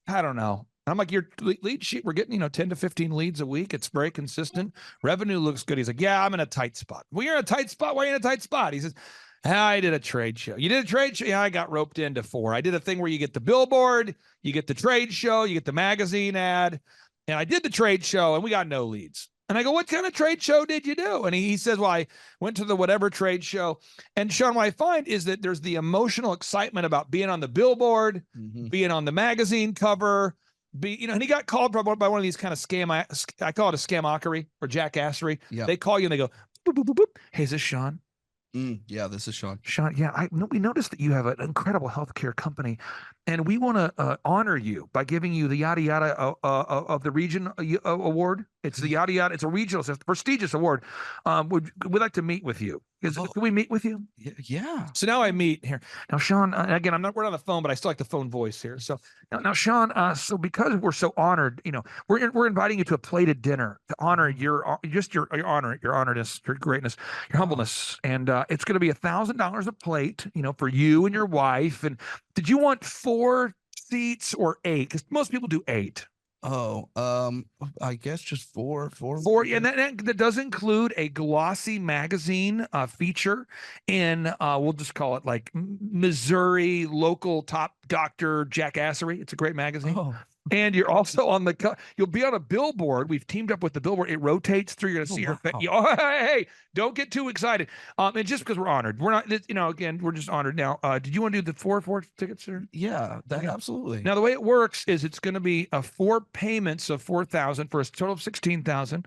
don't know. I'm like, your lead sheet, we're getting, 10 to 15 leads a week. It's very consistent. Revenue looks good. He's like, "Yeah, I'm in a tight spot." "Well, you're in a tight spot. Why are you in a tight spot?" He says, "I did a trade show." "You did a trade show?" "Yeah, I got roped into 4. I did a thing where you get the billboard, you get the trade show, you get the magazine ad. And I did the trade show and we got no leads. And I go, "What kind of trade show did you do?" And he says, "Well, I went to the whatever trade show." And Sean, what I find is that there's the emotional excitement about being on the billboard, being on the magazine cover, and he got called by one of these kind of I call it a scamockery or jackassery. Yeah. They call you and they go, boop, boop, boop, boop. "Hey, is this Sean?" Yeah, this is Sean. "Sean, yeah, we noticed that you have an incredible healthcare company, and we want to honor you by giving you the yada yada of the region award. It's the yada yada. It's a regional, it's a prestigious award. We'd like to meet with you. Can we meet with you?" Yeah. So now I meet here. Now, Sean, again, we're on the phone, but I still like the phone voice here. So now Sean, so because we're so honored, we're inviting you to a plated dinner to honor your honoredness, your greatness, your humbleness. And it's going to be $1,000 a plate, for you and your wife. And did you want 4 seats or 8? Because most people do 8. Oh, I guess just four. And that does include a glossy magazine feature in, we'll just call it like Missouri local top doctor jackassery. It's a great magazine. Oh. And you're also on you'll be on a billboard. We've teamed up with the billboard. It rotates through. You're going to see your face. Oh, hey, don't get too excited. And just because we're honored, we're not, again, we're just honored now. Did you want to do the four tickets, sir? Yeah, absolutely. Now, the way it works is it's going to be 4 payments of $4,000 for a total of $16,000.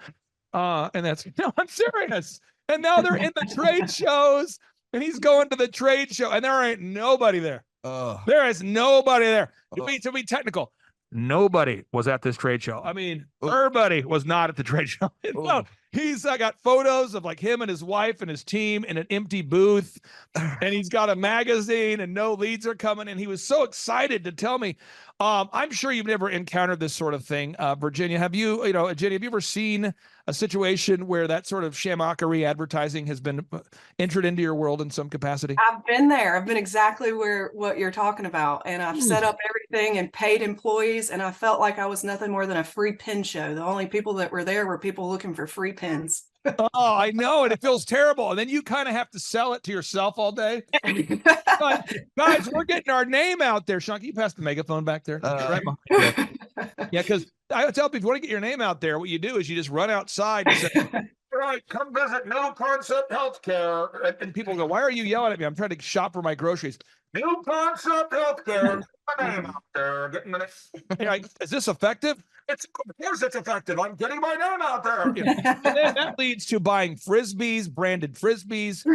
And that's, no, I'm serious. And now they're in the trade shows, and he's going to the trade show, and there ain't nobody there. There is nobody there. To be technical, nobody was at this trade show. I mean, everybody was not at the trade show. No, he's got photos of like him and his wife and his team in an empty booth, and he's got a magazine and no leads are coming. And he was so excited to tell me. I'm sure you've never encountered this sort of thing, Virginia. Have you, Jenny, have you ever seen a situation where that sort of shamockery advertising has been entered into your world in some capacity? I've been there. I've been exactly what you're talking about. And I've set up everything and paid employees. And I felt like I was nothing more than a free pin show. The only people that were there were people looking for free pins. Oh, I know. And it feels terrible. And then you kind of have to sell it to yourself all day. But guys, we're getting our name out there. Sean, can you pass the megaphone back there? Right behind you. Yeah, because I tell people, if you want to get your name out there, what you do is you just run outside and say, all right, come visit New Concept Healthcare. And people go, why are you yelling at me? I'm trying to shop for my groceries. New Concept Healthcare. Get my name out there. Like, is this effective? Of course it's effective. I'm getting my name out there. And then that leads to buying frisbees, branded frisbees,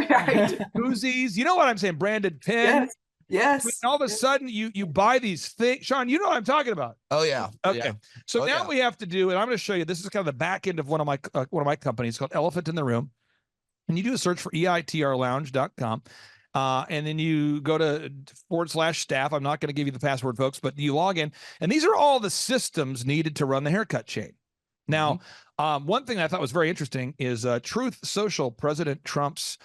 koozies. You know what I'm saying? Branded pins. Yes. And all of a sudden, you buy these things. Sean, you know what I'm talking about. Oh yeah. Okay. Yeah. So now we have to do, and I'm going to show you. This is kind of the back end of one of my companies called Elephant in the Room, and you do a search for eitrlounge.com. And then you go to /staff. I'm not going to give you the password, folks, but you log in, and these are all the systems needed to run the haircut chain. Now, one thing I thought was very interesting is Truth Social, President Trump's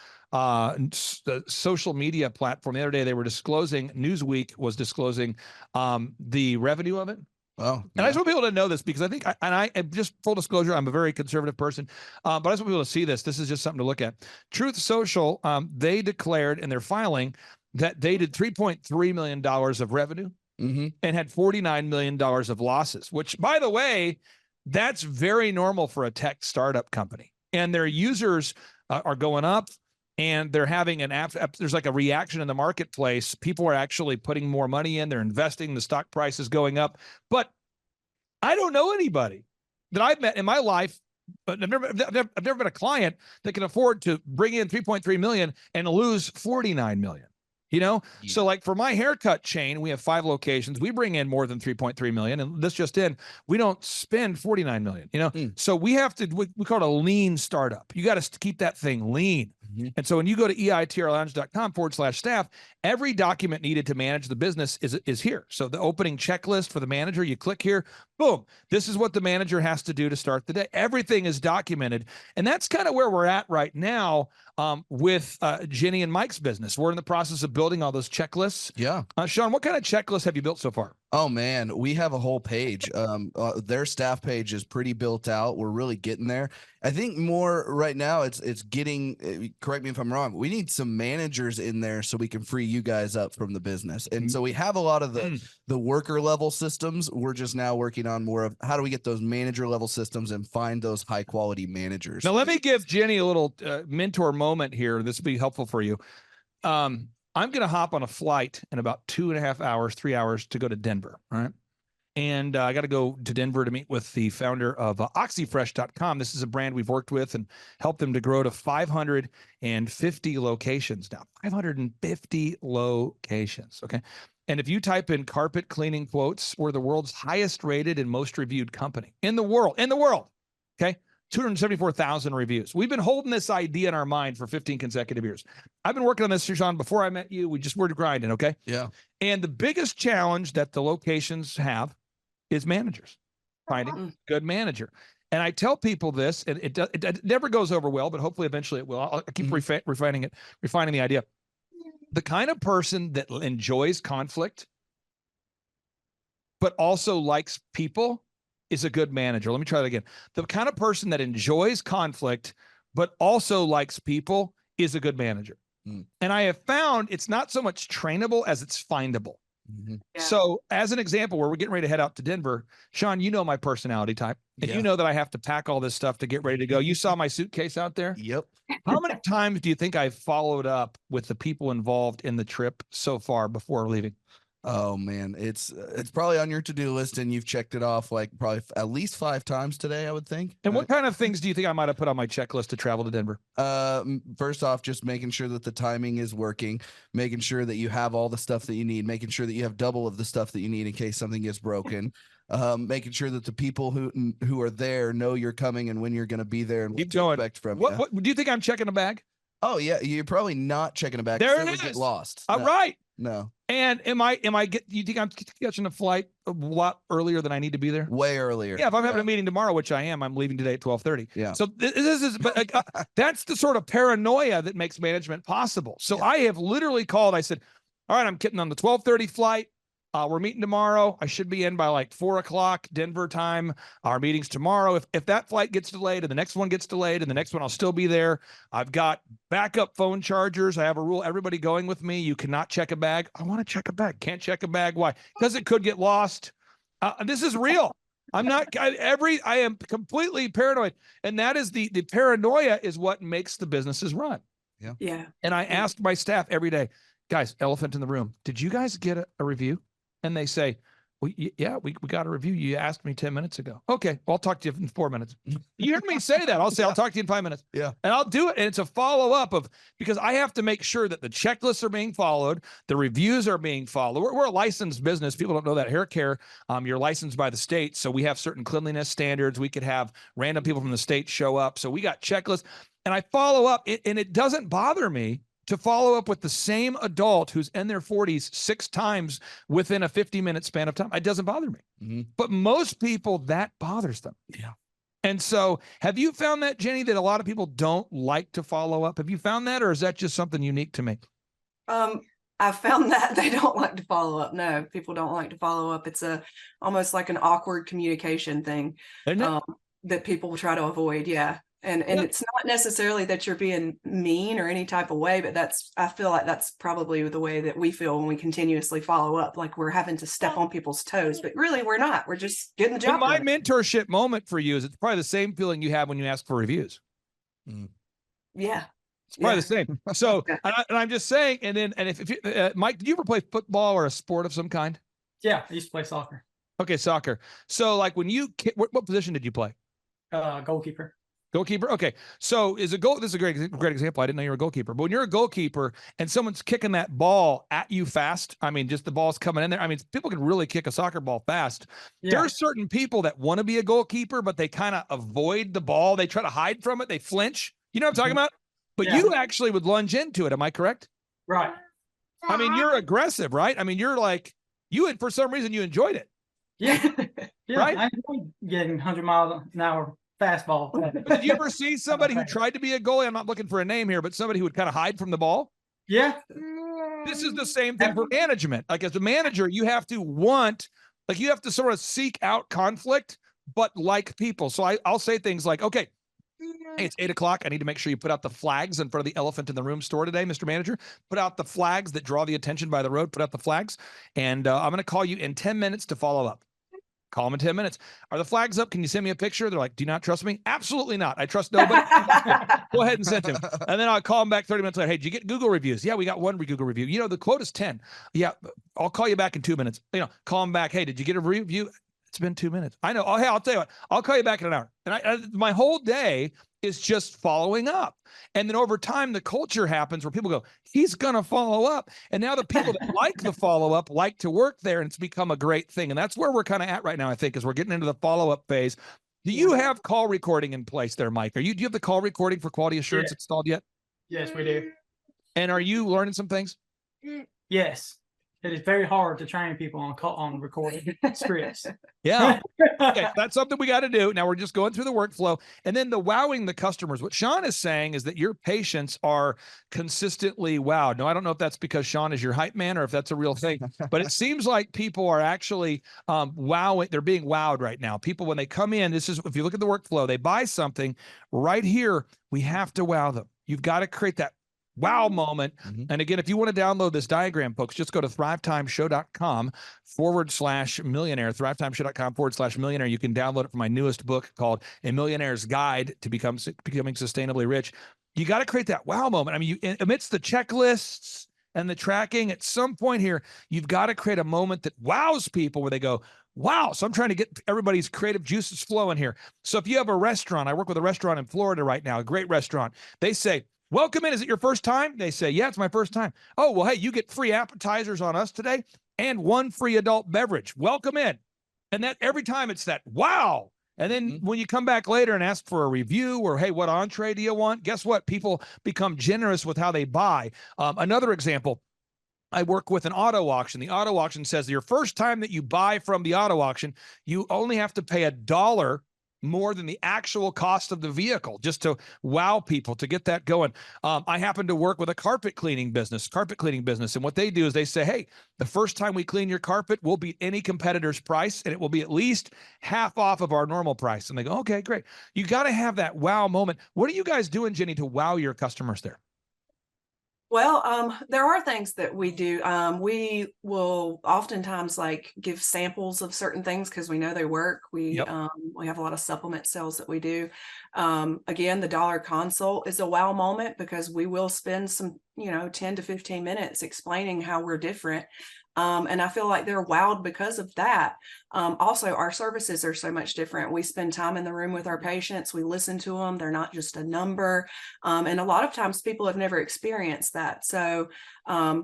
social media platform. The other day, they were disclosing, Newsweek was disclosing the revenue of it. Oh, and I just want people to know this because I think, I just full disclosure, I'm a very conservative person, but I just want people to see this. This is just something to look at. Truth Social, they declared in their filing that they did $3.3 million of revenue and had $49 million of losses, which, by the way, that's very normal for a tech startup company. And their users are going up. And they're having there's like a reaction in the marketplace. People are actually putting more money in. They're investing. The stock price is going up. But I don't know anybody that I've met in my life. But I've never been a client that can afford to bring in 3.3 million and lose 49 million. So like for my haircut chain, we have 5 locations. We bring in more than 3.3 million, and this just in, we don't spend 49 million. So we have to, we call it a lean startup. You got to keep that thing lean. And so when you go to eitrlounge.com /staff, every document needed to manage the business is here. So the opening checklist for the manager, you click here, boom, this is what the manager has to do to start the day. Everything is documented. And that's kind of where we're at right now with Jenny and Mike's business. We're in the process of building all those checklists. Yeah. Sean, what kind of checklists have you built so far? Oh man, we have a whole page. Their staff page is pretty built out. We're really getting there. I think more right now it's getting, correct me if I'm wrong, we need some managers in there so we can free you guys up from the business. And so we have a lot of the worker level systems. We're just now working on more of how do we get those manager level systems and find those high quality managers. Now let me give Jenny a little mentor moment here. This will be helpful for you. I'm going to hop on a flight in about 2.5 hours, 3 hours to go to Denver. All right. And I got to go to Denver to meet with the founder of oxyfresh.com. This is a brand we've worked with and helped them to grow to 550 locations now. 550 locations. Okay. And if you type in carpet cleaning quotes, we're the world's highest rated and most reviewed company in the world. Okay. 274,000 reviews. We've been holding this idea in our mind for 15 consecutive years. I've been working on this, Sean, before I met you. We're grinding, okay? Yeah. And the biggest challenge that the locations have is managers, finding a good manager. And I tell people this, and it never goes over well, but hopefully eventually it will. I'll keep refining the idea. The kind of person that enjoys conflict, but also likes people, is a good manager. Let me try that again. The kind of person that enjoys conflict, but also likes people is a good manager. And I have found it's not so much trainable as it's findable. So as an example, where we're getting ready to head out to Denver, Sean, you know my personality type, and you know that I have to pack all this stuff to get ready to go. You saw my suitcase out there. Yep. How many times do you think I've followed up with the people involved in the trip so far before leaving? Oh man, it's probably on your to-do list, and you've checked it off like probably at least 5 times today, I would think. And what kind of things do you think I might have put on my checklist to travel to Denver? First off, just making sure that the timing is working, making sure that you have all the stuff that you need, making sure that you have double of the stuff that you need in case something gets broken, making sure that the people who are there know you're coming and when you're going to be there and Keep what to going. expect from you. What do you think I'm checking a bag? Oh yeah, you're probably not checking a bag. There so it would get is. lost. All No. right. No. And you think I'm catching a flight a lot earlier than I need to be there? Way earlier. Yeah, if I'm having a meeting tomorrow, which I am, I'm leaving today at 12:30. Yeah. So this is, but that's the sort of paranoia that makes management possible. So I have literally called. I said, "All right, I'm getting on the 12:30 flight. We're meeting tomorrow. I should be in by like 4 o'clock Denver time. Our meeting's tomorrow. If that flight gets delayed and the next one gets delayed and the next one, I'll still be there. I've got backup phone chargers. I have a rule. Everybody going with me. You cannot check a bag. I want to check a bag. Can't check a bag. Why? Because it could get lost. This is real. I'm not. I am completely paranoid, and that is the paranoia is what makes the businesses run. Yeah. Yeah. And I ask my staff every day, guys, elephant in the room. Did you guys get a review? And they say, well, yeah, we got a review. You asked me 10 minutes ago. Okay, well, I'll talk to you in 4 minutes. You hear me say that? I'll say, I'll talk to you in 5 minutes. Yeah. And I'll do it. And it's a follow-up because I have to make sure that the checklists are being followed, the reviews are being followed. We're a licensed business. People don't know that. Hair care, you're licensed by the state. So we have certain cleanliness standards. We could have random people from the state show up. So we got checklists. And I follow up, and it doesn't bother me to follow up with the same adult who's in their 40s 6 times within a 50-minute span of time. It doesn't bother me. But most people, that bothers them. Yeah. And so have you found that, Jenny, that a lot of people don't like to follow up? Have you found that, or is that just something unique to me? I found that they don't like to follow up. No, people don't like to follow up. It's almost like an awkward communication thing that people try to avoid. Yeah. And it's not necessarily that you're being mean or any type of way, but I feel like that's probably the way that we feel when we continuously follow up, like we're having to step on people's toes, but really we're not. We're just getting the job done. My done. mentorship moment for you is it's probably the same feeling you have when you ask for reviews. Yeah. It's probably the same. So, and I'm just saying, and if you, Mike, did you ever play football or a sport of some kind? Yeah, I used to play soccer. Okay, soccer. So like when what position did you play? Goalkeeper. Goalkeeper. Okay. So this is a great example. I didn't know you were a goalkeeper, but when you're a goalkeeper and someone's kicking that ball at you fast, I mean, just the ball's coming in there. I mean, people can really kick a soccer ball fast. Yeah. There are certain people that want to be a goalkeeper, but they kind of avoid the ball. They try to hide from it. They flinch. You know what I'm talking about? But you actually would lunge into it. Am I correct? Right. I mean, you're aggressive, right? I mean, you're like, for some reason you enjoyed it. Yeah. Right? I enjoy getting 100 miles an hour fastball. But did you ever see somebody who tried to be a goalie? I'm not looking for a name here, but somebody who would kind of hide from the ball. Yeah. This is the same thing for management. Like as a manager, you have to sort of seek out conflict, but like people. So I'll say things like, okay, hey, it's 8 o'clock. I need to make sure you put out the flags in front of the elephant in the room store today, Mr. Manager. Put out the flags that draw the attention by the road. Put out the flags. And I'm going to call you in 10 minutes to follow up. Call them in 10 minutes. Are the flags up? Can you send me a picture? They're like, do you not trust me? Absolutely not. I trust nobody. Go ahead and send them. And then I'll call them back 30 minutes later. Hey, did you get Google reviews? Yeah, we got one Google review. You know, the quote is 10. Yeah, I'll call you back in 2 minutes. Call them back. Hey, did you get a review? It's been 2 minutes. I know. Oh, hey, I'll tell you what. I'll call you back in an hour. And my whole day is just following up. And then over time, the culture happens where people go, he's going to follow up. And now the people that like the follow-up like to work there, and it's become a great thing. And that's where we're kind of at right now, I think, is we're getting into the follow-up phase. Do you have call recording in place there, Mike? Do you have the call recording for quality assurance installed yet? Yes, we do. And are you learning some things? Yes. it is very hard to train people on recording scripts. Yeah. Okay, that's something we got to do. Now we're just going through the workflow. And then the wowing the customers. What Sean is saying is that your patients are consistently wowed. Now, I don't know if that's because Sean is your hype man or if that's a real thing, but it seems like people are actually wowing. They're being wowed right now. People, when they come in, this is, if you look at the workflow, they buy something right here, we have to wow them. You've got to create that wow moment. And again, if you want to download this diagram, folks, just go to thrivetimeshow.com/millionaire, thrivetimeshow.com/millionaire. You can download it from my newest book called A Millionaire's Guide to Becoming Sustainably Rich. You got to create that wow moment. I mean, amidst the checklists and the tracking, at some point here, you've got to create a moment that wows people where they go, wow. So I'm trying to get everybody's creative juices flowing here. So if you have a restaurant, I work with a restaurant in Florida right now, a great restaurant. They say, welcome in. Is it your first time? They say, yeah, it's my first time. Oh, well, hey, you get free appetizers on us today and 1 free adult beverage. Welcome in. And that every time it's that, wow. And then when you come back later and ask for a review or, hey, what entree do you want? Guess what? People become generous with how they buy. Another example, I work with an auto auction. The auto auction says your first time that you buy from the auto auction, you only have to pay $1 more than the actual cost of the vehicle, just to wow people, to get that going. I happen to work with a carpet cleaning business. And what they do is they say, hey, the first time we clean your carpet, we'll beat any competitor's price, and it will be at least half off of our normal price. And they go, okay, great. You got to have that wow moment. What are you guys doing, Jenny, to wow your customers there? Well, there are things that we do. We will oftentimes like give samples of certain things because we know they work. We have a lot of supplement sales that we do. Again, the dollar consult is a wow moment because we will spend some, 10 to 15 minutes explaining how we're different. And I feel like they're wowed because of that. Also, our services are so much different. We spend time in the room with our patients. We listen to them. They're not just a number. And a lot of times people have never experienced that. So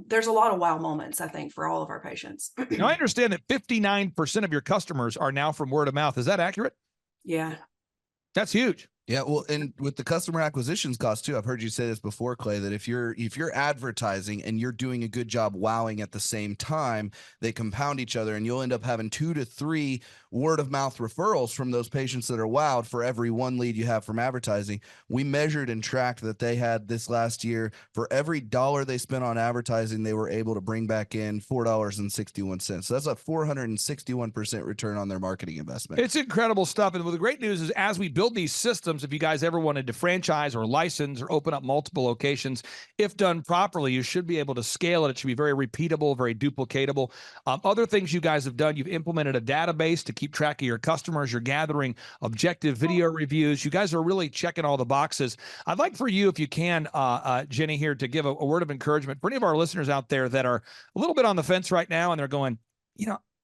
there's a lot of wow moments, I think, for all of our patients. Now, I understand that 59% of your customers are now from word of mouth. Is that accurate? Yeah. That's huge. Yeah, well, and with the customer acquisitions cost too, I've heard you say this before, Clay, that if you're advertising and you're doing a good job wowing at the same time, they compound each other, and you'll end up having 2 to 3 word of mouth referrals from those patients that are wowed for every 1 lead you have from advertising. We measured and tracked that they had this last year, for every $1 they spent on advertising, they were able to bring back in $4.61. So that's a 461% return on their marketing investment. It's incredible stuff. And the great news is, as we build these systems, if you guys ever wanted to franchise or license or open up multiple locations, if done properly, you should be able to scale it. It should be very repeatable, very duplicatable. Other things you guys have done, you've implemented a database to keep track of your customers. You're gathering objective video reviews. You guys are really checking all the boxes. I'd like for you, if you can, Jenny, here, to give a word of encouragement for any of our listeners out there that are a little bit on the fence right now, and they're going,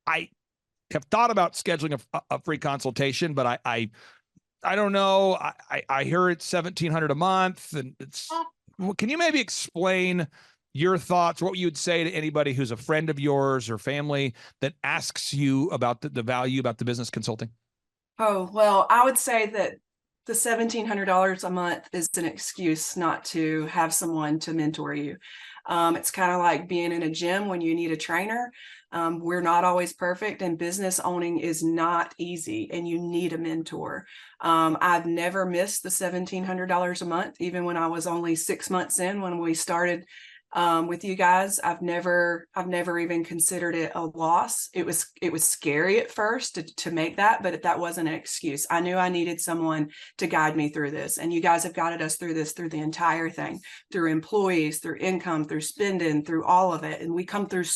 I have thought about scheduling a free consultation, but I don't know. I hear it's $1,700 a month, and can you maybe explain your thoughts, what you would say to anybody who's a friend of yours or family that asks you about the value about the business consulting? Oh, well, I would say that the $1,700 a month is an excuse not to have someone to mentor you. It's kind of like being in a gym when you need a trainer. We're not always perfect, and business owning is not easy, and you need a mentor. I've never missed the $1,700 a month, even when I was only 6 months in when we started with you guys. I've never even considered it a loss. It was scary at first to make that, but that wasn't an excuse. I knew I needed someone to guide me through this, and you guys have guided us through this, through the entire thing, through employees, through income, through spending, through all of it. And we come through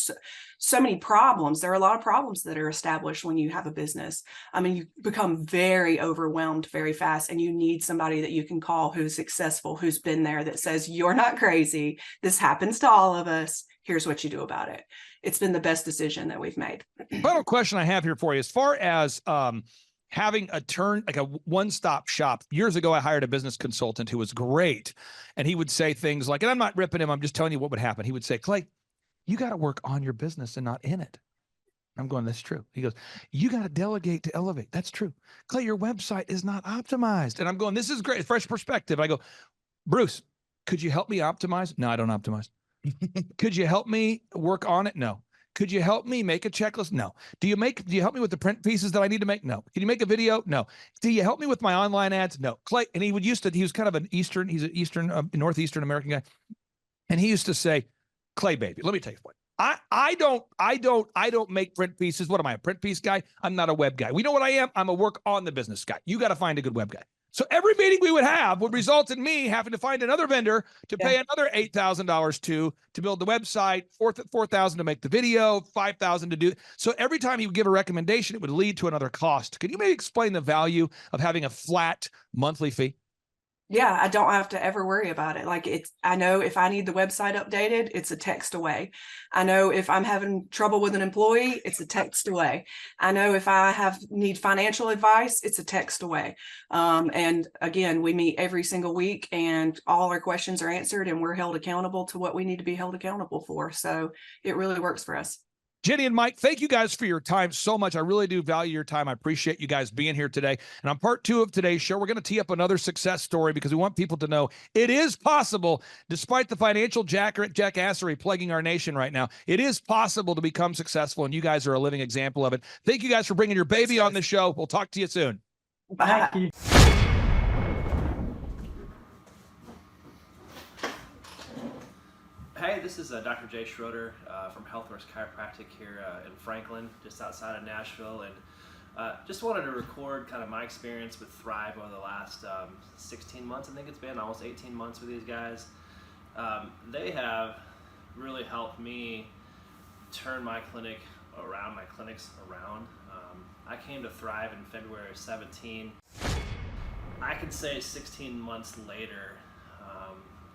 so many problems. There are a lot of problems that are established when you have a business. I mean, you become very overwhelmed very fast, and you need somebody that you can call who's successful, who's been there, that says, you're not crazy. This happens to all of us. Here's what you do about it. It's been the best decision that we've made. Final question I have here for you, as far as having like a one-stop shop. Years ago, I hired a business consultant who was great. And he would say things like, and I'm not ripping him, I'm just telling you what would happen. He would say, Clay, you got to work on your business and not in it. I'm going, that's true. He goes, you got to delegate to elevate. That's true. Clay, your website is not optimized. And I'm going, this is great. Fresh perspective. I go, Bruce, could you help me optimize? No, I don't optimize. Could you help me work on it? No. Could you help me make a checklist? No. Do you help me with the print pieces that I need to make? No. Can you make a video? No. Do you help me with my online ads? No. Clay, and he was kind of he's an Northeastern American guy. And he used to say, Clay, baby, let me tell you what. I don't make print pieces. What am I, a print piece guy? I'm not a web guy. We know what I am. I'm a work on the business guy. You got to find a good web guy. So every meeting we would have would result in me having to find another vendor to pay another $8,000 to build the website, $4,000 to make the video, $5,000 to do. So every time he would give a recommendation, it would lead to another cost. Could you maybe explain the value of having a flat monthly fee? Yeah, I don't have to ever worry about it. Like I know if I need the website updated, it's a text away. I know if I'm having trouble with an employee, it's a text away. I know if I need financial advice, it's a text away. And again, we meet every single week and all our questions are answered and we're held accountable to what we need to be held accountable for. So it really works for us. Jenny and Mike, thank you guys for your time so much. I really do value your time. I appreciate you guys being here today. And on part 2 of today's show, we're going to tee up another success story because we want people to know it is possible, despite the financial jackassery plaguing our nation right now. It is possible to become successful, and you guys are a living example of it. Thank you guys for bringing your baby on the show. We'll talk to you soon. Bye. Thank you. Hey, this is Dr. Jay Schroeder from HealthWorks Chiropractic here in Franklin, just outside of Nashville, and just wanted to record kind of my experience with Thrive over the last 16 months. I think it's been almost 18 months with these guys. They have really helped me turn my clinics around. I came to Thrive in February of 17. I could say 16 months later,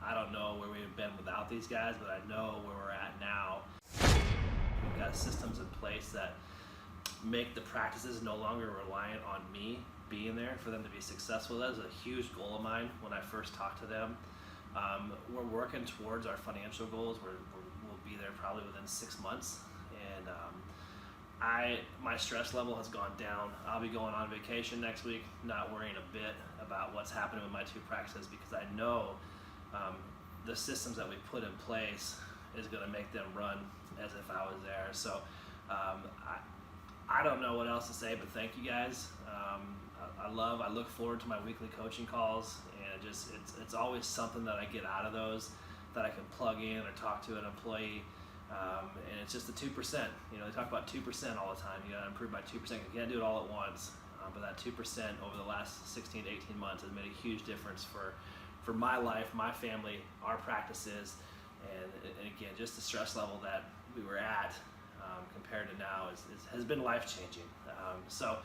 I don't know where we would have been without these guys, but I know where we're at now. We've got systems in place that make the practices no longer reliant on me being there for them to be successful. That was a huge goal of mine when I first talked to them. We're working towards our financial goals. We'll be there probably within 6 months. And my stress level has gone down. I'll be going on vacation next week, not worrying a bit about what's happening with my 2 practices because I know the systems that we put in place is going to make them run as if I was there. So I don't know what else to say, but thank you guys. I look forward to my weekly coaching calls, and it's always something that I get out of those that I can plug in or talk to an employee. And it's just the 2%. They talk about 2% all the time. You got to improve by 2%. You can't do it all at once. But that 2% over the last 16 to 18 months has made a huge difference for my life, my family, our practices, and again, just the stress level that we were at compared to now has been life-changing. So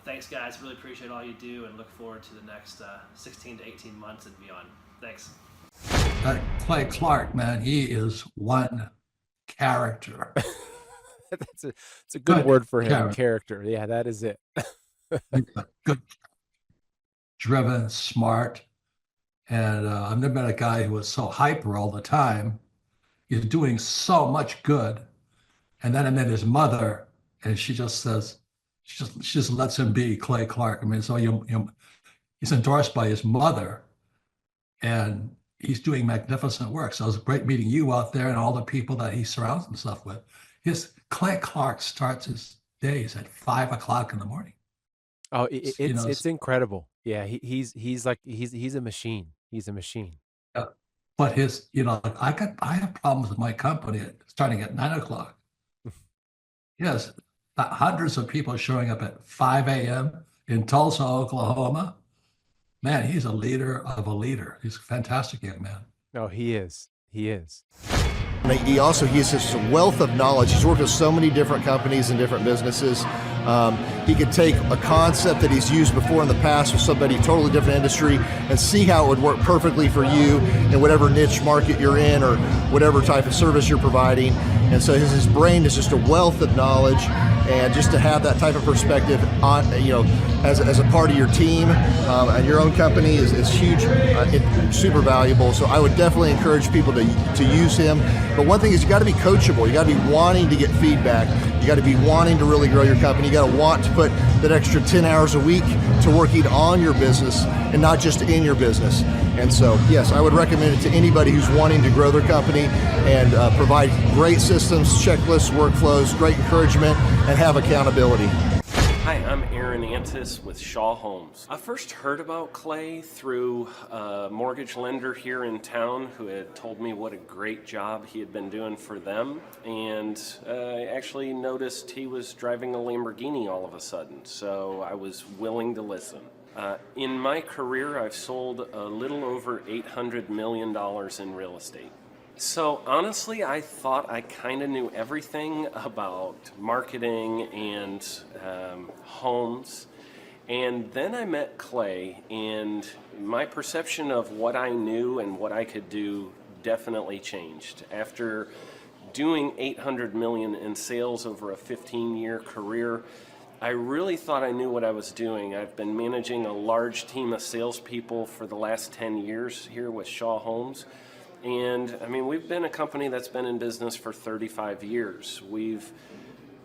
thanks, guys. Really appreciate all you do and look forward to the next 16 to 18 months and beyond. Thanks. Clay Clark, man, he is one character. It's a good word for him, character. Yeah, that is it. Good, driven, smart. And I've never met a guy who was so hyper all the time. He's doing so much good. And then I met his mother, and she just says, she just lets him be Clay Clark. I mean, so he's endorsed by his mother, and he's doing magnificent work. So it was great meeting you out there and all the people that he surrounds himself with. Clay Clark starts his days at 5 o'clock in the morning. Oh, it's incredible. Yeah, he's a machine. He's a machine. Yeah. But I have problems with my company starting at 9 o'clock. Yes, hundreds of people showing up at 5 a.m. in Tulsa, Oklahoma. Man, he's a leader of a leader. He's a fantastic young man. Oh, he is. He is. He has this wealth of knowledge. He's worked with so many different companies and different businesses. He could take a concept that he's used before in the past with somebody totally different industry and see how it would work perfectly for you in whatever niche market you're in or whatever type of service you're providing. And so his brain is just a wealth of knowledge, and just to have that type of perspective on, as a part of your team and your own company is huge, super valuable. So I would definitely encourage people to use him. But one thing is you got to be coachable. You got to be wanting to get feedback. You got to be wanting to really grow your company. You got to want to put that extra 10 hours a week to working on your business and not just in your business. And so, yes, I would recommend it to anybody who's wanting to grow their company and provide great systems, checklists, workflows, great encouragement, and have accountability. Hi, I'm Aaron Antis with Shaw Homes. I first heard about Clay through a mortgage lender here in town who had told me what a great job he had been doing for them, and I actually noticed he was driving a Lamborghini all of a sudden, so I was willing to listen. In my career, I've sold a little over $800 million in real estate. So honestly, I thought I kind of knew everything about marketing and homes. And then I met Clay, and my perception of what I knew and what I could do definitely changed. After doing $800 million in sales over a 15-year career, I really thought I knew what I was doing. I've been managing a large team of salespeople for the last 10 years here with Shaw Homes. And I mean, we've been a company that's been in business for 35 years. We've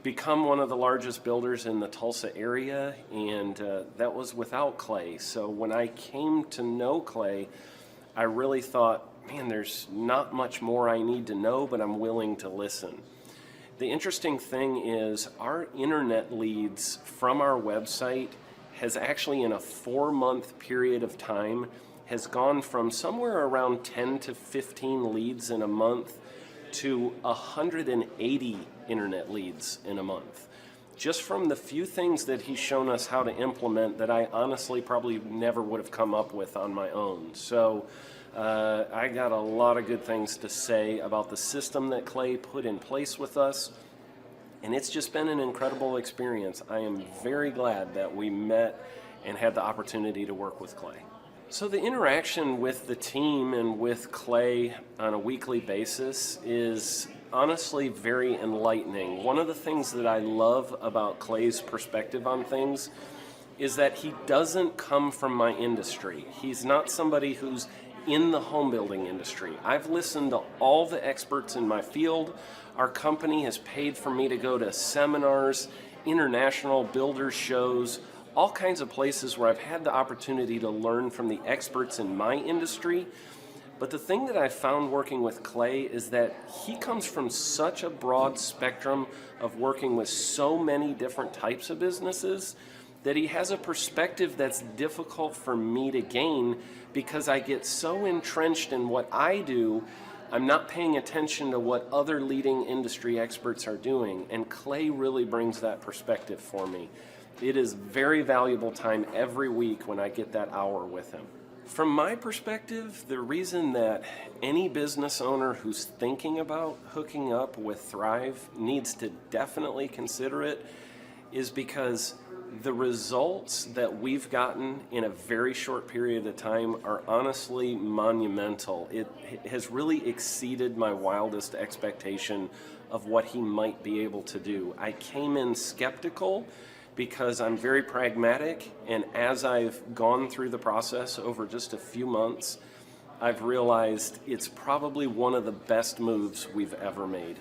become one of the largest builders in the Tulsa area, and that was without Clay. So when I came to know Clay, I really thought, man, there's not much more I need to know, but I'm willing to listen. The interesting thing is our internet leads from our website has actually, in a 4-month period of time, has gone from somewhere around 10 to 15 leads in a month to 180 internet leads in a month. Just from the few things that he's shown us how to implement that I honestly probably never would have come up with on my own. So I got a lot of good things to say about the system that Clay put in place with us. And it's just been an incredible experience. I am very glad that we met and had the opportunity to work with Clay. So the interaction with the team and with Clay on a weekly basis is honestly very enlightening. One of the things that I love about Clay's perspective on things is that he doesn't come from my industry. He's not somebody who's in the home building industry. I've listened to all the experts in my field. Our company has paid for me to go to seminars, international builder shows, all kinds of places where I've had the opportunity to learn from the experts in my industry. But the thing that I found working with Clay is that he comes from such a broad spectrum of working with so many different types of businesses that he has a perspective that's difficult for me to gain because I get so entrenched in what I do, I'm not paying attention to what other leading industry experts are doing. And Clay really brings that perspective for me. It is very valuable time every week when I get that hour with him. From my perspective, the reason that any business owner who's thinking about hooking up with Thrive needs to definitely consider it is because the results that we've gotten in a very short period of time are honestly monumental. It has really exceeded my wildest expectation of what he might be able to do. I came in skeptical because I'm very pragmatic, and as I've gone through the process over just a few months, I've realized it's probably one of the best moves we've ever made.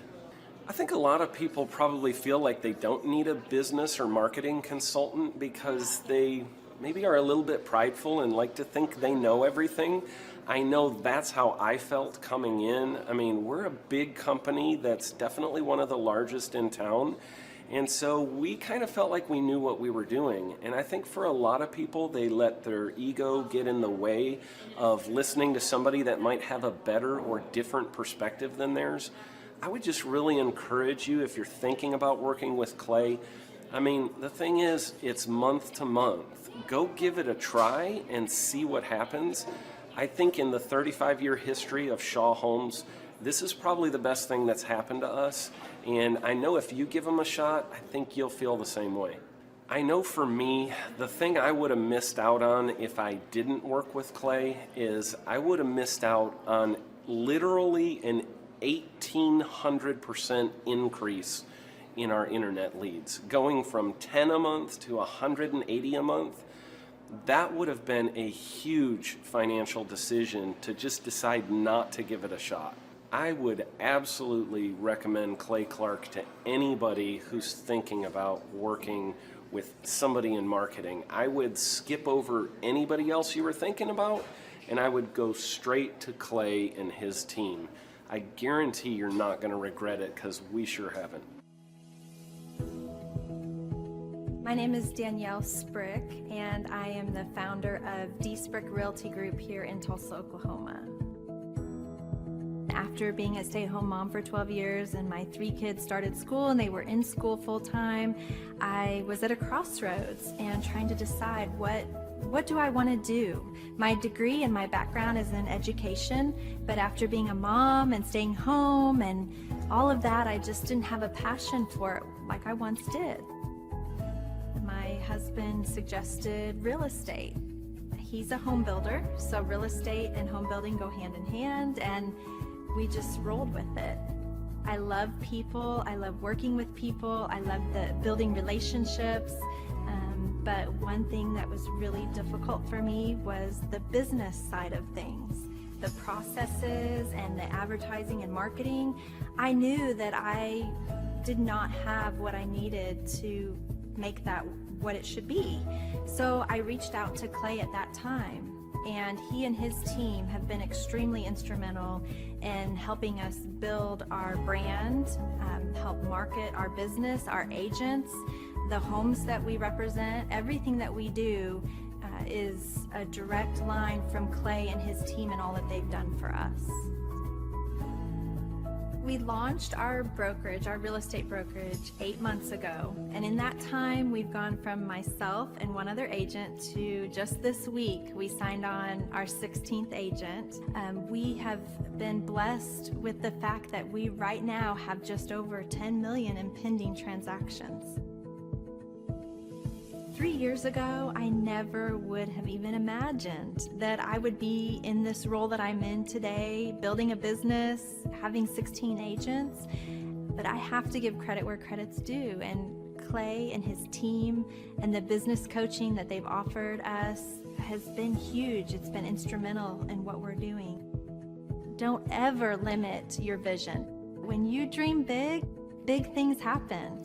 I think a lot of people probably feel like they don't need a business or marketing consultant because they maybe are a little bit prideful and like to think they know everything. I know that's how I felt coming in. I mean, we're a big company that's definitely one of the largest in town. And so we kind of felt like we knew what we were doing. And I think for a lot of people, they let their ego get in the way of listening to somebody that might have a better or different perspective than theirs. I would just really encourage you, if you're thinking about working with Clay, I mean, the thing is, it's month to month. Go give it a try and see what happens. I think in the 35-year history of Shaw Homes, this is probably the best thing that's happened to us. And I know if you give them a shot, I think you'll feel the same way. I know for me, the thing I would have missed out on if I didn't work with Clay is I would have missed out on literally an 1,800% increase in our internet leads. Going from 10 a month to 180 a month, that would have been a huge financial decision to just decide not to give it a shot. I would absolutely recommend Clay Clark to anybody who's thinking about working with somebody in marketing. I would skip over anybody else you were thinking about, and I would go straight to Clay and his team. I guarantee you're not going to regret it, because we sure haven't. My name is Danielle Sprick, and I am the founder of D Sprick Realty Group here in Tulsa, Oklahoma. After being a stay-at-home mom for 12 years and my 3 kids started school and they were in school full-time, I was at a crossroads and trying to decide what do I want to do? My degree and my background is in education, but after being a mom and staying home and all of that, I just didn't have a passion for it like I once did. My husband suggested real estate. He's a home builder, so real estate and home building go hand in hand, and we just rolled with it. I love people, I love working with people, I love the building relationships, but one thing that was really difficult for me was the business side of things. The processes and the advertising and marketing. I knew that I did not have what I needed to make that what it should be. So I reached out to Clay at that time, and he and his team have been extremely instrumental in helping us build our brand, help market our business, our agents, the homes that we represent. Everything that we do is a direct line from Clay and his team and all that they've done for us. We launched our brokerage, our real estate brokerage, 8 months ago. And in that time, we've gone from myself and one other agent to just this week, we signed on our 16th agent. We have been blessed with the fact that we right now have just over 10 million in pending transactions. 3 years ago, I never would have even imagined that I would be in this role that I'm in today, building a business, having 16 agents. But I have to give credit where credit's due. And Clay and his team and the business coaching that they've offered us has been huge. It's been instrumental in what we're doing. Don't ever limit your vision. When you dream big, big things happen.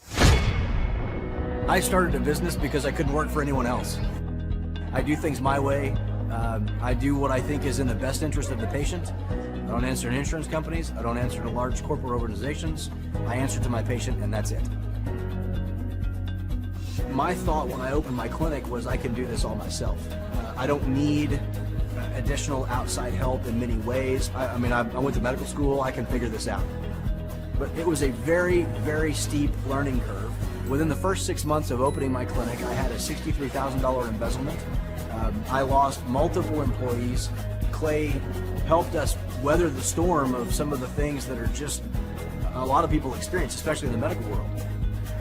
I started a business because I couldn't work for anyone else. I do things my way. I do what I think is in the best interest of the patient. I don't answer to insurance companies. I don't answer to large corporate organizations. I answer to my patient, and that's it. My thought when I opened my clinic was I can do this all myself. I don't need additional outside help in many ways. I went to medical school. I can figure this out. But it was a very, very steep learning curve. Within the first 6 months of opening my clinic, I had a $63,000 embezzlement. I lost multiple employees. Clay helped us weather the storm of some of the things that are just a lot of people experience, especially in the medical world.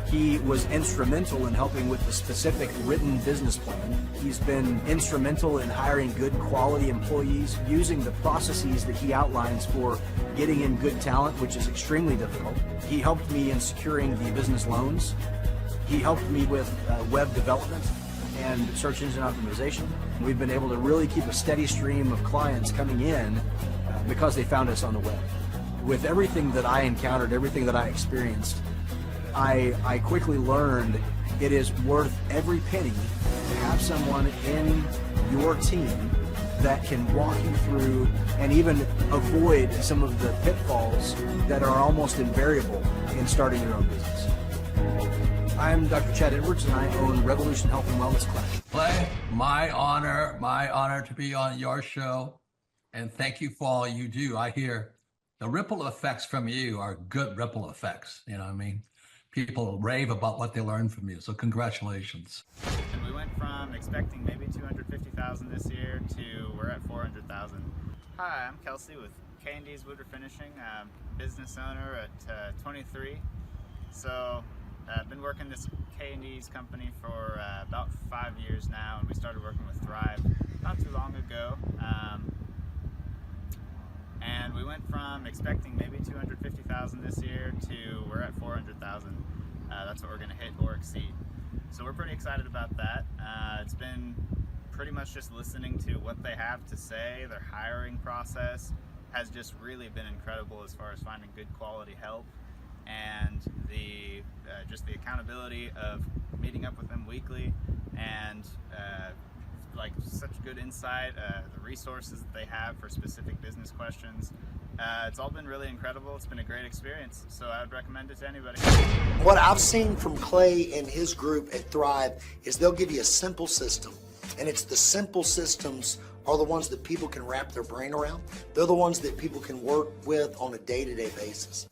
He was instrumental in helping with the specific written business plan. He's been instrumental in hiring good quality employees, using the processes that he outlines for getting in good talent, which is extremely difficult. He helped me in securing the business loans. He helped me with web development and search engine optimization. We've been able to really keep a steady stream of clients coming in because they found us on the web. With everything that I encountered, everything that I experienced, I quickly learned it is worth every penny to have someone in your team that can walk you through and even avoid some of the pitfalls that are almost invariable in starting your own business. I'm Dr. Chad Edwards, and I own Revolution Health and Wellness Clinic. Clay, my honor to be on your show, and thank you for all you do. I hear the ripple effects from you are good ripple effects, you know what I mean? People rave about what they learned from you, so congratulations. And we went from expecting maybe 250,000 this year to we're at 400,000. Hi, I'm Kelsey with K&D's Woodruff Finishing, business owner at 23. So I've been working this K&D's company for about 5 years now, and we started working with Thrive not too long ago. And we went from expecting maybe 250,000 this year to we're at 400,000. That's what we're going to hit or exceed. So we're pretty excited about that. It's been pretty much just listening to what they have to say, their hiring process, has just really been incredible as far as finding good quality help, and the just the accountability of meeting up with them weekly, and like such good insight, the resources that they have for specific business questions. It's all been really incredible. It's been a great experience, so I would recommend it to anybody. What I've seen from Clay and his group at Thrive is they'll give you a simple system, and it's the simple systems are the ones that people can wrap their brain around. They're the ones that people can work with on a day-to-day basis.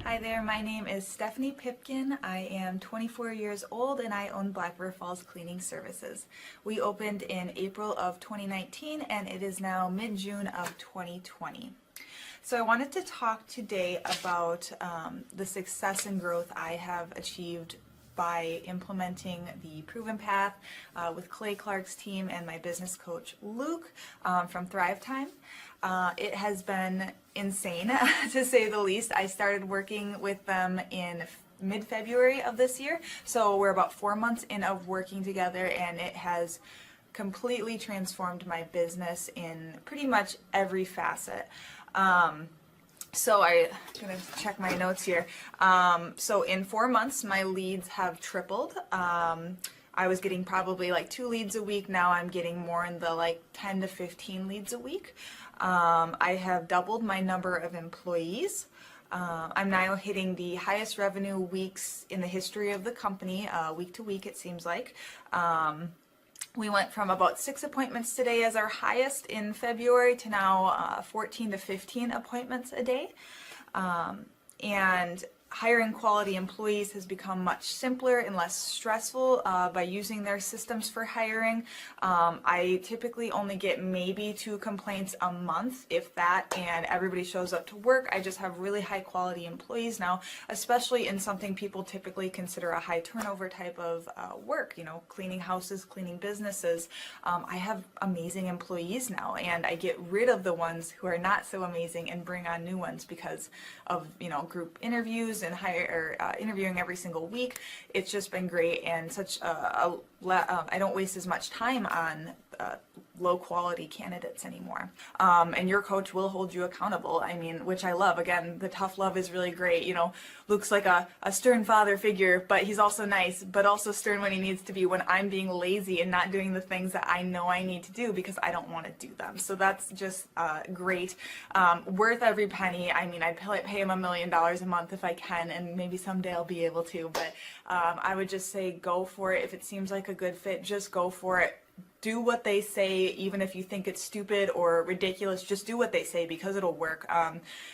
Hi there, my name is Stephanie Pipkin. I am 24 years old and I own Black River Falls Cleaning Services. We opened in April of 2019 and it is now mid-June of 2020. So I wanted to talk today about the success and growth I have achieved by implementing the Proven Path with Clay Clark's team and my business coach Luke from Thrivetime. It has been insane to say the least. I started working with them in mid-February of this year, so we're about 4 months in of working together, and it has completely transformed my business in pretty much every facet. So I'm gonna check my notes here. So in 4 months, my leads have tripled. I was getting probably like 2 leads a week. Now I'm getting more in the like 10 to 15 leads a week. I have doubled my number of employees. I'm now hitting the highest revenue weeks in the history of the company, week to week it seems like. We went from about 6 appointments today as our highest in February to now 14 to 15 appointments a day. And hiring quality employees has become much simpler and less stressful by using their systems for hiring. I typically only get maybe 2 complaints a month, if that, and everybody shows up to work. I just have really high quality employees now, especially in something people typically consider a high turnover type of work, you know, cleaning houses, cleaning businesses. I have amazing employees now, and I get rid of the ones who are not so amazing and bring on new ones because of, you know, group interviews and interviewing every single week. It's just been great, and such I don't waste as much time on low quality candidates anymore. And your coach will hold you accountable. I mean, which I love. Again, the tough love is really great. You know, Luke's like a stern father figure, but he's also nice, but also stern when he needs to be when I'm being lazy and not doing the things that I know I need to do because I don't want to do them. So that's just great. Worth every penny. I mean, I'd pay him $1 million a month if I can, and maybe someday I'll be able to, but I would just say go for it. If it seems like a good fit, just go for it. Do what they say, even if you think it's stupid or ridiculous, just do what they say because it'll work.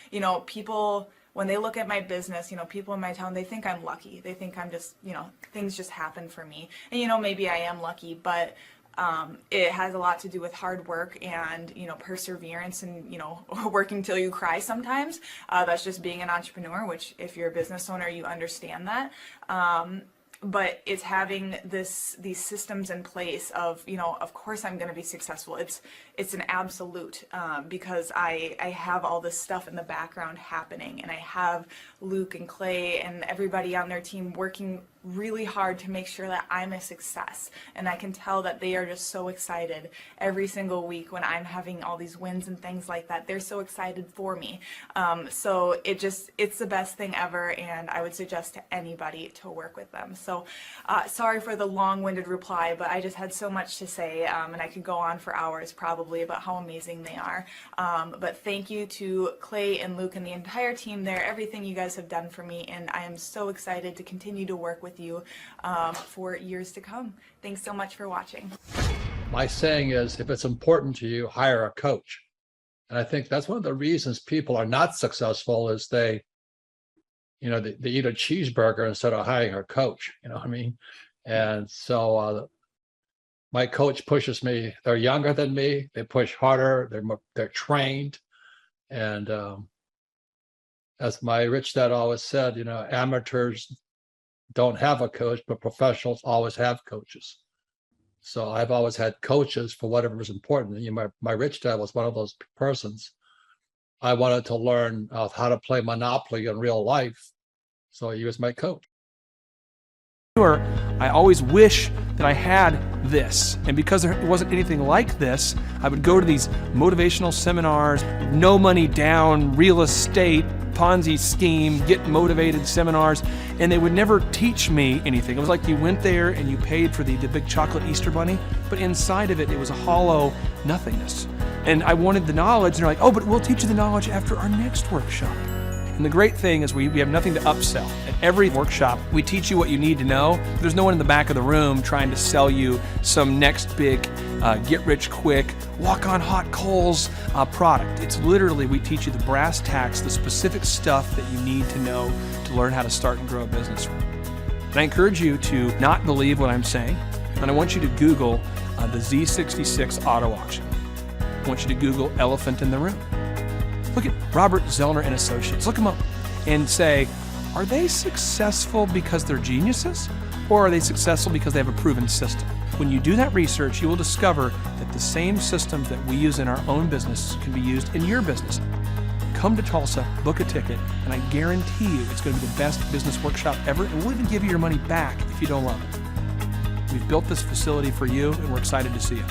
You know, people, when they look at my business, you know, people in my town, they think I'm lucky. They think I'm just, you know, things just happen for me. And, you know, maybe I am lucky, but it has a lot to do with hard work and, you know, perseverance and, you know, working till you cry sometimes. That's just being an entrepreneur, which if you're a business owner, you understand that. But it's having these systems in place of, you know, of course I'm going to be successful. It's an absolute because I have all this stuff in the background happening, and I have Luke and Clay and everybody on their team working really hard to make sure that I'm a success. And I can tell that they are just so excited every single week when I'm having all these wins and things like that. They're so excited for me. So it's the best thing ever, and I would suggest to anybody to work with them. So sorry for the long-winded reply, but I just had so much to say, and I could go on for hours probably about how amazing they are. But thank you to Clay and Luke and the entire team there, everything you guys have done for me, and I am so excited to continue to work with you for years to come. Thanks so much for watching. My saying is, if it's important to you, hire a coach. And I think that's one of the reasons people are not successful is they eat a cheeseburger instead of hiring a coach, you know what I mean? And so my coach pushes me. They're younger than me. They push harder. They're trained. And as my rich dad always said, you know, amateurs don't have a coach, but professionals always have coaches. So I've always had coaches for whatever was important. And, you know, my rich dad was one of those persons. I wanted to learn how to play Monopoly in real life. So he was my coach. I always wish that I had this. And because there wasn't anything like this, I would go to these motivational seminars, no money down, real estate, Ponzi scheme, get motivated seminars, and they would never teach me anything. It was like you went there and you paid for the big chocolate Easter bunny, but inside of it, it was a hollow nothingness. And I wanted the knowledge, and they're like, oh, but we'll teach you the knowledge after our next workshop. And the great thing is we have nothing to upsell. At every workshop, we teach you what you need to know. There's no one in the back of the room trying to sell you some next big get-rich-quick, walk-on-hot coals product. It's literally, we teach you the brass tacks, the specific stuff that you need to know to learn how to start and grow a business. And I encourage you to not believe what I'm saying, and I want you to Google the Z66 auto auction. I want you to Google elephant in the room. Look at Robert Zellner and Associates. Look them up and say, are they successful because they're geniuses, or are they successful because they have a proven system? When you do that research, you will discover that the same systems that we use in our own business can be used in your business. Come to Tulsa, book a ticket, and I guarantee you it's going to be the best business workshop ever, and we'll even give you your money back if you don't love it. We've built this facility for you, and we're excited to see you.